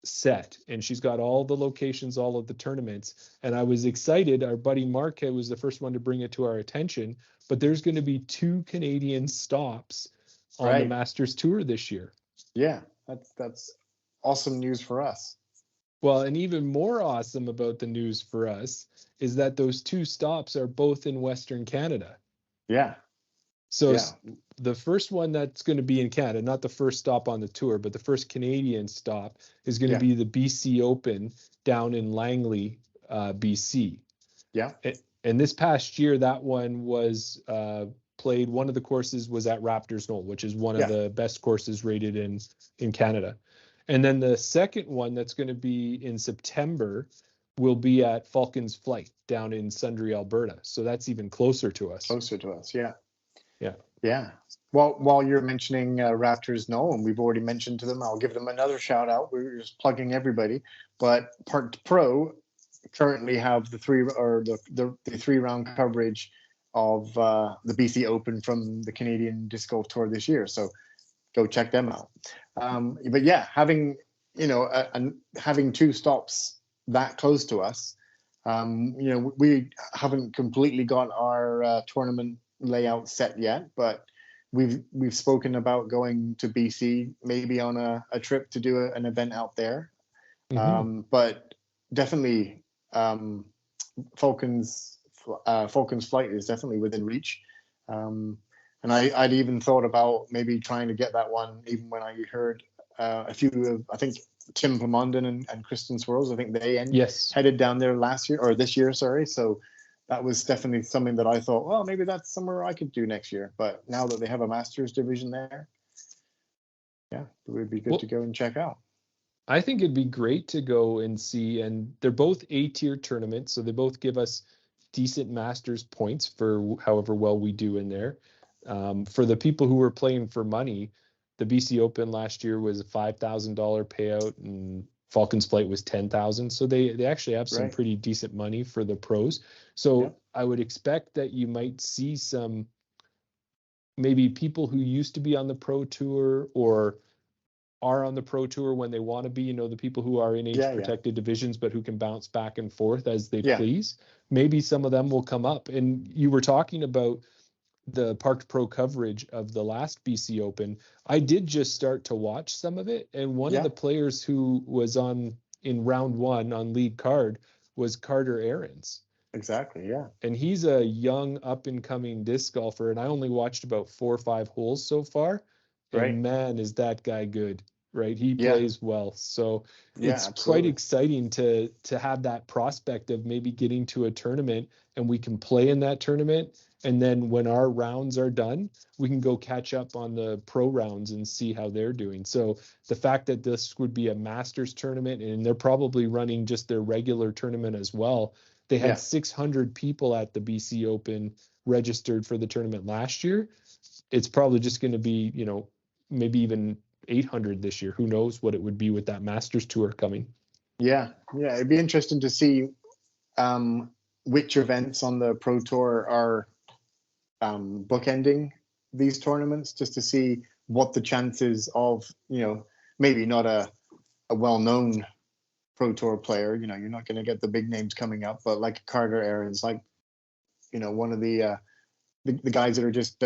set, and she's got all the locations, all of the tournaments. And I was excited. Our buddy Mark was the first one to bring it to our attention, but there's going to be 2 Canadian stops on the Masters Tour this year. Yeah, that's awesome news for us. Well, and even more awesome about the news for us is that those 2 stops are both in Western Canada. Yeah. So the first one that's going to be in Canada, not the first stop on the tour, but the first Canadian stop is going to be the BC Open down in Langley, BC. Yeah. And this past year, that one was played. One of the courses was at Raptors Knoll, which is one of the best courses rated in Canada. And then the second one that's going to be in September will be at Falcons Flight down in Sundre, Alberta. So that's even closer to us. Yeah. Yeah. Yeah. Well, while you're mentioning Raptors Knoll, and we've already mentioned to them, I'll give them another shout out. We're just plugging everybody. But Parked Pro currently have the 3-round coverage of the BC Open from the Canadian Disc Golf Tour this year. So go check them out. But yeah, having having 2 stops that close to us, we haven't completely got our tournament layout set yet, but we've spoken about going to BC, maybe on a trip to do an event out there. But definitely Falcons Flight is definitely within reach. And I'd even thought about maybe trying to get that one, even when I heard a few of, I think, Tim Pomondon and Kristen Swirls, I think they headed down there this year, sorry. So that was definitely something that I thought, well, maybe that's somewhere I could do next year. But now that they have a Masters division there, yeah, it would be good to go and check out. I think it'd be great to go and see, and they're both A-tier tournaments, so they both give us decent Masters points for however well we do in there. For the people who were playing for money, the BC Open last year was a $5,000 payout, and Falcons Flight was $10,000. So they actually have some pretty decent money for the pros. So I would expect that you might see some maybe people who used to be on the pro tour or are on the pro tour when they want to be, the people who are in age protected divisions, but who can bounce back and forth as they please. Maybe some of them will come up. And you were talking about the Parked Pro coverage of the last BC Open. I did just start to watch some of it. And one of the players who was in round 1 on lead card was Carter Aarons. Exactly. Yeah. And he's a young up and coming disc golfer. And I only watched about 4 or 5 holes so far. And man, is that guy good, right? He plays well. So it's quite exciting to have that prospect of maybe getting to a tournament and we can play in that tournament. And then when our rounds are done, we can go catch up on the pro rounds and see how they're doing. So the fact that this would be a Masters tournament and they're probably running just their regular tournament as well. They had 600 people at the BC Open registered for the tournament last year. It's probably just going to be, maybe even 800 this year. Who knows what it would be with that Masters tour coming. Yeah. It'd be interesting to see which events on the Pro Tour are bookending these tournaments, just to see what the chances of, maybe not a well-known Pro Tour player, you're not going to get the big names coming up, but like Carter Aarons, like, one of the guys that are just,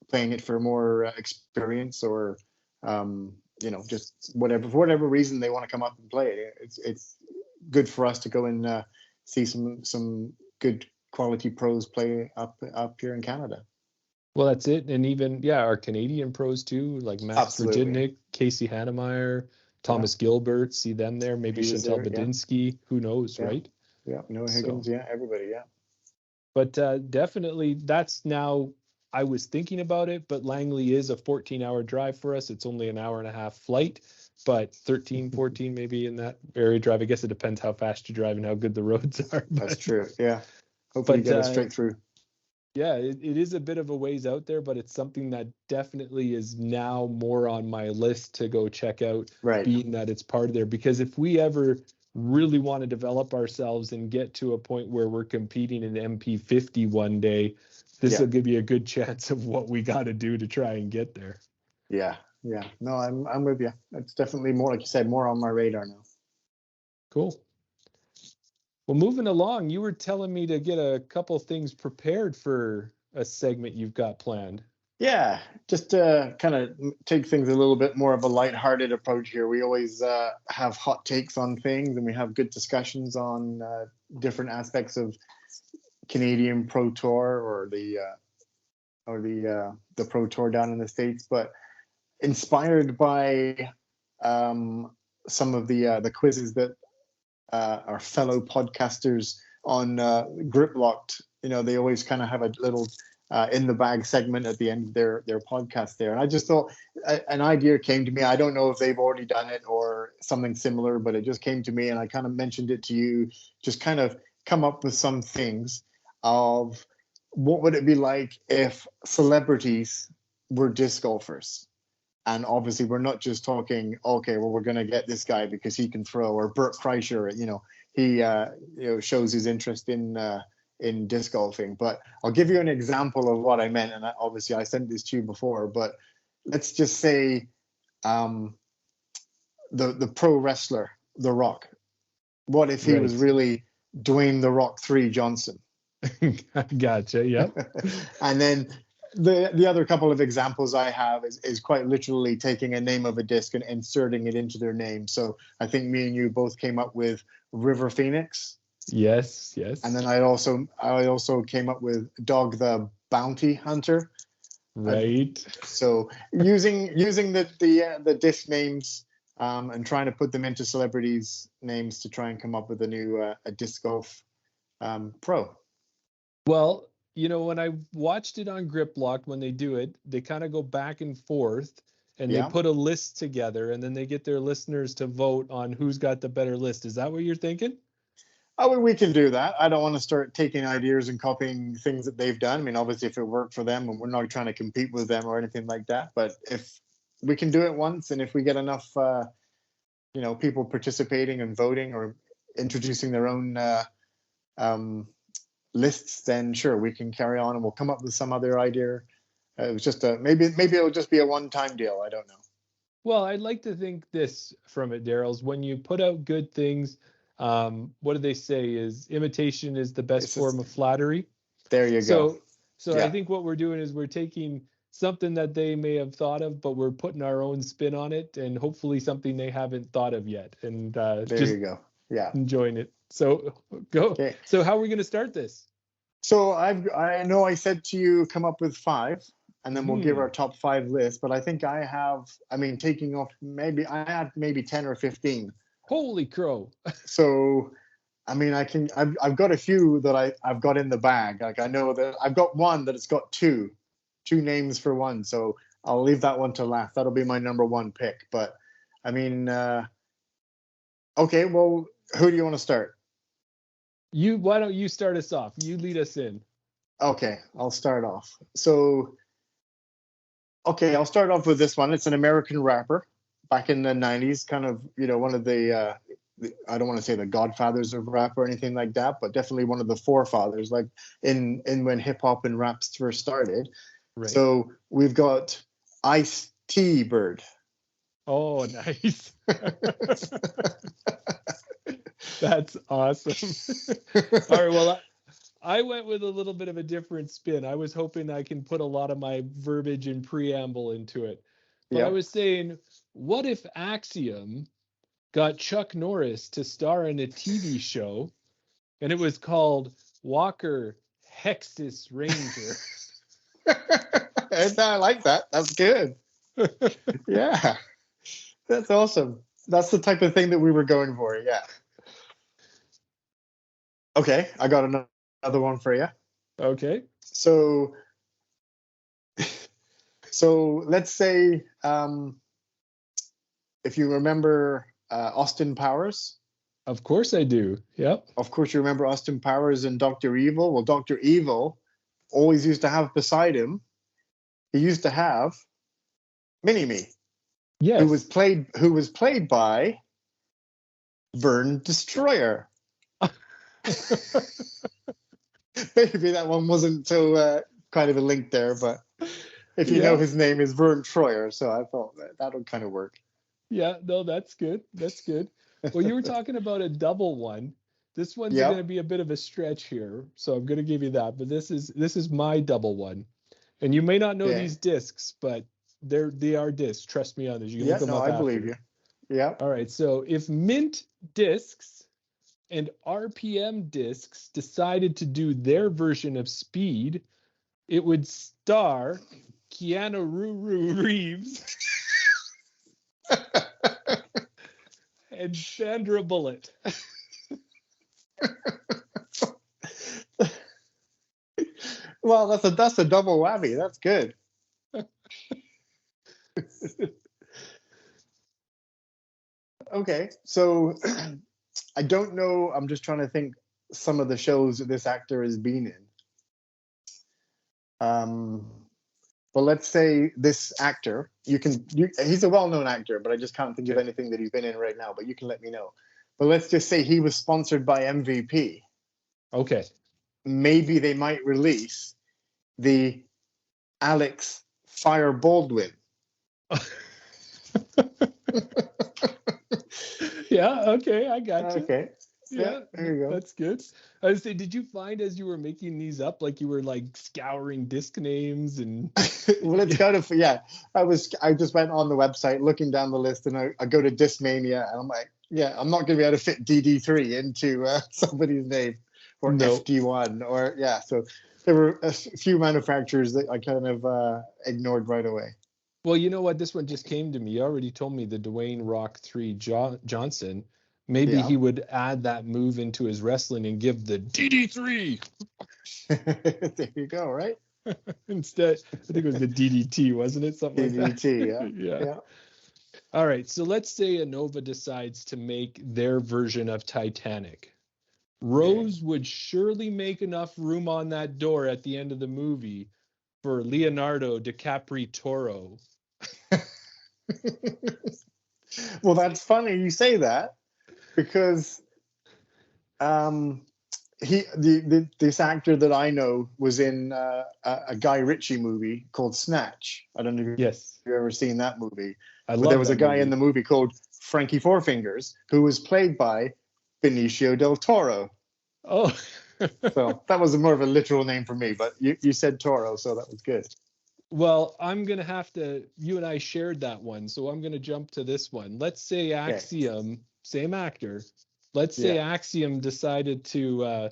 playing it for more experience or, just for whatever reason they want to come up and play it. It's good for us to go and see some good quality pros play up here in Canada. Well, that's it. And even, our Canadian pros too, like Max Virginic, Casey Hannemeyer, Thomas Gilbert, see them there. Maybe Chantal Badinsky, who knows, right? Yeah, Noah Higgins, everybody, But definitely that's now, I was thinking about it, but Langley is a 14-hour drive for us. It's only an hour and a half flight, but 13, 14 maybe in that area drive. I guess it depends how fast you drive and how good the roads are. That's true, yeah. Hopefully you get it straight through. Yeah, it is a bit of a ways out there, but it's something that definitely is now more on my list to go check out, being that it's part of there. Because if we ever really want to develop ourselves and get to a point where we're competing in MP50 one day, this will give you a good chance of what we got to do to try and get there. Yeah. No, I'm with you. It's definitely more, like you said, more on my radar now. Cool. Well, moving along, you were telling me to get a couple things prepared for a segment you've got planned. Yeah, just to kind of take things a little bit more of a lighthearted approach here. We always have hot takes on things, and we have good discussions on different aspects of Canadian Pro Tour or the Pro Tour down in the States. But inspired by some of the quizzes that our fellow podcasters Grip Locked. They always kind of have a little in the bag segment at the end of their podcast there. And I just thought an idea came to me. I don't know if they've already done it or something similar, but it just came to me, and I kind of mentioned it to you. Just kind of come up with some things of what would it be like if celebrities were disc golfers. And obviously, we're not just talking, okay, well, we're going to get this guy because he can throw, or Bert Kreischer, he shows his interest in disc golfing. But I'll give you an example of what I meant. And obviously, I sent this to you before, but let's just say the pro wrestler, The Rock. What if he was really Dwayne The Rock 3 Johnson? Gotcha. Yep. And then the other couple of examples I have is quite literally taking a name of a disc and inserting it into their name. So I think me and you both came up with River Phoenix. Yes. And then I also came up with Dog the Bounty Hunter. Right. So using the disc names and trying to put them into celebrities' names to try and come up with a new a disc golf pro. Well, when I watched it on Grip Locked, when they do it, they kind of go back and forth, and they put a list together, and then they get their listeners to vote on who's got the better list. Is that what you're thinking? Oh, we can do that. I don't want to start taking ideas and copying things that they've done. I mean, obviously, if it worked for them, and we're not trying to compete with them or anything like that. But if we can do it once, and if we get enough, people participating and voting or introducing their own lists, then sure, we can carry on, and we'll come up with some other idea. It was just maybe it'll just be a one-time deal. I don't know. Well, I'd like to think this from it, Darryl's. When you put out good things, what do they say? Is imitation is the best form of flattery. There you go. So yeah. I think what we're doing is we're taking something that they may have thought of, but we're putting our own spin on it, and hopefully something they haven't thought of yet. And there you go. Yeah, enjoying it. So go. Okay. So how are we going to start this? So I know I said to you, come up with 5, and then we'll give our top 5 list. But I think taking off, I had maybe 10 or 15. Holy crow! So, I've got a few that I've got in the bag. Like I know that I've got one that it's got two names for one. So I'll leave that one to last. That'll be my number 1 pick. But okay. Well, who do you want to start? Why don't you start us off? You lead us in. Okay, I'll start off. So, I'll start off with this one. It's an American rapper back in the 90s, kind of, one of the I don't want to say the godfathers of rap or anything like that, but definitely one of the forefathers, like in when hip hop and raps first started. Right. So we've got Ice-T Bird. Oh, nice. That's awesome. All right, well, I went with a little bit of a different spin. I was hoping I can put a lot of my verbiage and preamble into it. But I was saying, what if Axiom got Chuck Norris to star in a TV show, and it was called Walker Hexus Ranger? I like that. That's good. Yeah. That's awesome. That's the type of thing that we were going for. Yeah. Okay, I got another one for you. Okay. So let's say if you remember Austin Powers. Of course I do. Yep. Of course you remember Austin Powers and Dr. Evil. Well, Dr. Evil always used to have beside him, he used to have Mini-Me. Yes. Who was played by Vern Destroyer. Maybe that one wasn't so kind of a link there, but if you know his name is Vern Troyer, so I thought that would kind of work. Yeah, no, that's good. That's good. Well, you were talking about a double one. This one's going to be a bit of a stretch here, so I'm going to give you that. But this is my double one, and you may not know these discs, but they are discs. Trust me on this. You can look them up I after. believe you. Yeah. All right. So if Mint Discs and RPM Discs decided to do their version of Speed, it would star Keanu Reeves and Sandra Bullock. Well, that's a double whammy. That's good. Okay, so I don't know. I'm just trying to think some of the shows that this actor has been in. But let's say this actor, he's a well-known actor, but I just can't think of anything that he's been in right now. But you can let me know. But let's just say he was sponsored by MVP. Okay. Maybe they might release the Alex Fire Baldwin. Yeah. Okay. I got you. Okay. Yeah, there you go. That's good. I was saying, did you find as you were making these up, like you were like scouring disc names and? Well, it's kind of, yeah. I just went on the website looking down the list, and I go to Discmania, and I'm like, yeah, I'm not going to be able to fit DD3 into somebody's name, or FD1, or yeah. So there were a few manufacturers that I kind of ignored right away. Well, you know what? This one just came to me. You already told me the Dwayne Rock 3 Johnson. Maybe he would add that move into his wrestling and give the DD3. There you go, right? Instead, I think it was the DDT, wasn't it? Something like that. DDT, Yeah. All right. So let's say Innova decides to make their version of Titanic. Rose would surely make enough room on that door at the end of the movie for Leonardo DiCaprio Toro. Well, that's funny you say that, because this actor that I know was in a Guy Ritchie movie called Snatch. I don't know if you've ever seen that movie. But there was a guy in the movie called Frankie Four Fingers who was played by Benicio del Toro. Oh. So that was more of a literal name for me, but you said Toro, so that was good. Well, I'm going to have to, you and I shared that one, so I'm going to jump to this one. Let's say Axiom, same actor. Let's say Axiom decided to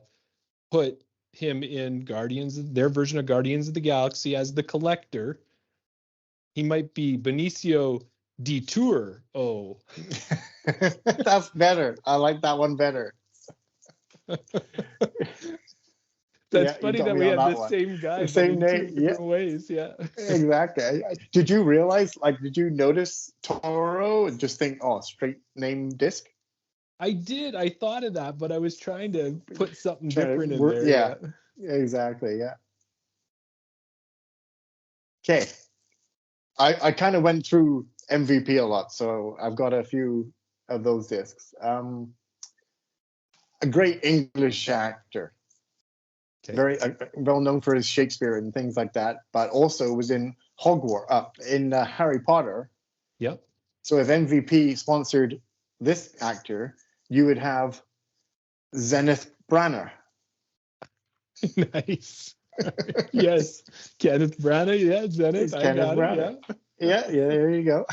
put him in their version of Guardians of the Galaxy as the Collector. He might be Benicio Detour. Oh. That's better. I like that one better. That's funny that we have the same guy, the same name, in different ways. Yeah, exactly. Did you realize? Did you notice Toro and just think, oh, straight name disc? I did. I thought of that, but I was trying to put something different in there. Yeah, exactly. Yeah. Okay. I kind of went through MVP a lot, so I've got a few of those discs. A great English actor. Very well known for his Shakespeare and things like that, but also was in Harry Potter. Yep. So if MVP sponsored this actor, you would have Zenith Branagh. Nice. Yes, Kenneth Branagh. Yeah, Zenith. Kenneth Branagh. Yeah. There you go.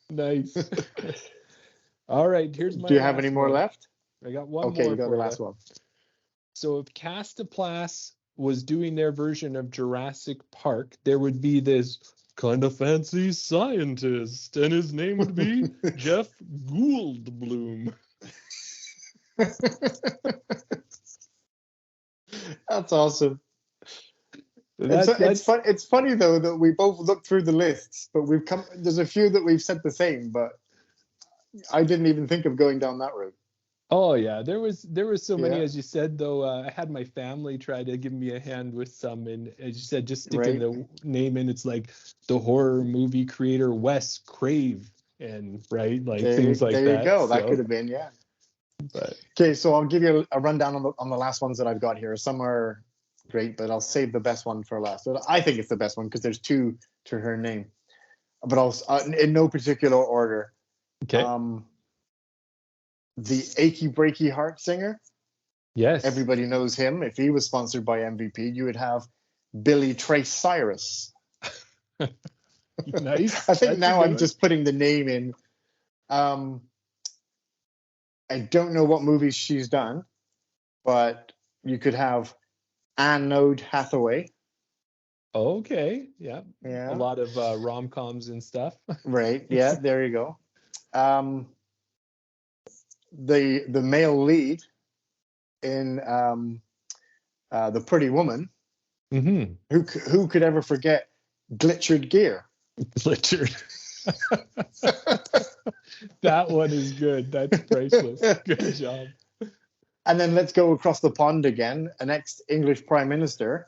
Nice. All right. Here's my. Do you have any more left? I got one more. Okay, you got the last one. So if Castaplace was doing their version of Jurassic Park, there would be this kind of fancy scientist, and his name would be Jeff Goldblum. That's awesome. It's funny though that we both looked through the lists, but there's a few that we've said the same, but I didn't even think of going down that route. Oh yeah, there was so many, as you said, though. I had my family try to give me a hand with some, and as you said, just sticking the name in. It's like the horror movie creator Wes Crave, and things like that. There you go. That could have been, yeah. Okay, so I'll give you a rundown on the last ones that I've got here. Some are great, but I'll save the best one for last. I think it's the best one because there's two to her name, but I'll in no particular order. Okay. The Achy Breaky Heart singer. Yes. Everybody knows him. If he was sponsored by MVP, you would have Billy Trace Cyrus. Nice. I think now I'm just putting the name in. I don't know what movies she's done, but you could have Anne Hathaway. Okay. Yeah. A lot of rom-coms and stuff. Right. Yeah. There you go. The male lead in The Pretty Woman. Mm-hmm. Who could ever forget glittered gear? Glittered. That one is good. That's priceless. Good job. And then let's go across the pond again. An ex-English Prime Minister,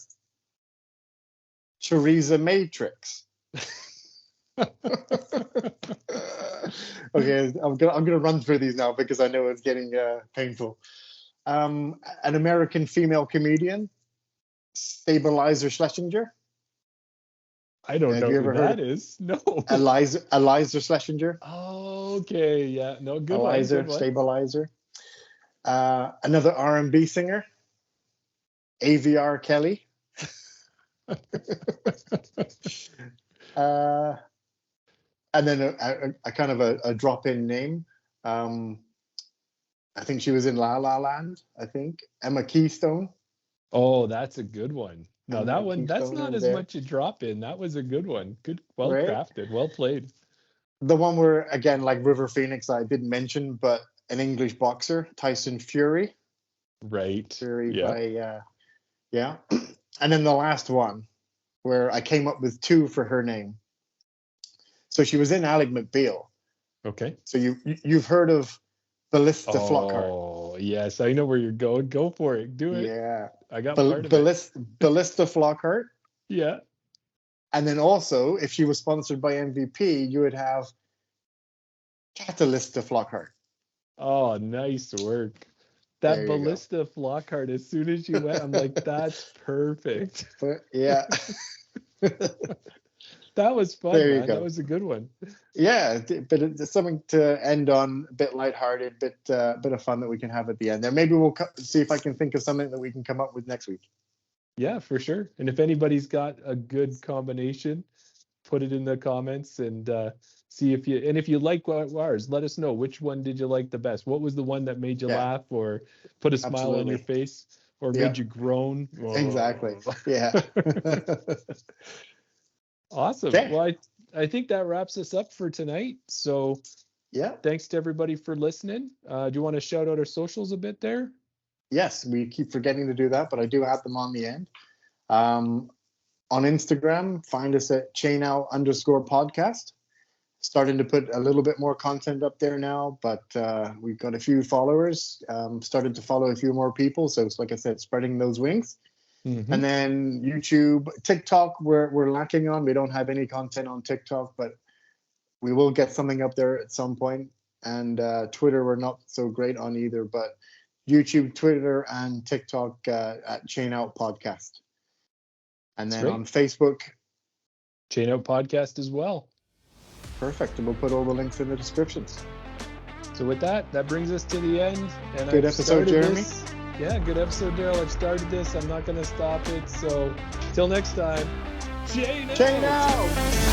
Theresa Matrix. Okay, I'm gonna run through these now because I know it's getting painful. An American female comedian, Stabilizer Schlesinger. I don't know Have you who ever heard that is. No. Eliza Schlesinger? Oh, okay. Yeah. No, good Eliza one. Good one. Stabilizer. Another R&B singer, AVR Kelly. And then a kind of a drop-in name. I think she was in La La Land. I think Emma Keystone. Oh, that's a good one. No, that one, that's Keystone not in as there. much a drop in. That was a good one. Good, well Right. crafted, well played. The one where, again, like River Phoenix, I didn't mention, but an English boxer, Tyson Fury. Right. Fury Yeah. by, yeah. And then the last one, where I came up with two for her name. So she was in Ally McBeal. Okay. So you've heard of Ballista Flockhart. Oh, yes. I know where you're going. Go for it. Do it. Yeah. I got part of it. Ballista Flockhart. Yeah. And then also, if she was sponsored by MVP, you would have Catalysta Flockhart. Oh, nice work. That Ballista Flockhart, as soon as you went, I'm like, that's perfect. But, yeah. That was fun, There man. That was a good one. Yeah, but it's something to end on, a bit lighthearted, bit of fun that we can have at the end. There, maybe we'll see if I can think of something that we can come up with next week. Yeah, for sure. And if anybody's got a good combination, put it in the comments and see if you like ours, let us know. Which one did you like the best? What was the one that made you laugh or put a smile on your face or made you groan? Whoa. Exactly. Yeah. Awesome. Okay. Well, I think that wraps us up for tonight. So yeah, thanks to everybody for listening. Do you want to shout out our socials a bit there? Yes, we keep forgetting to do that, but I do have them on the end. On Instagram, find us at @chainout_podcast. Starting to put a little bit more content up there now, but we've got a few followers. Started to follow a few more people. So it's, like I said, spreading those wings. Mm-hmm. And then YouTube, TikTok, we're lacking on. We don't have any content on TikTok, but we will get something up there at some point. And Twitter, we're not so great on either, but YouTube, Twitter, and TikTok at Chain Out Podcast. And then on Facebook, Chain Out Podcast as well. Perfect. And we'll put all the links in the descriptions. So with that brings us to the end. And good episode, Jeremy. Yeah, good episode, Darryl. I've started this. I'm not going to stop it. So till next time, Chain Out.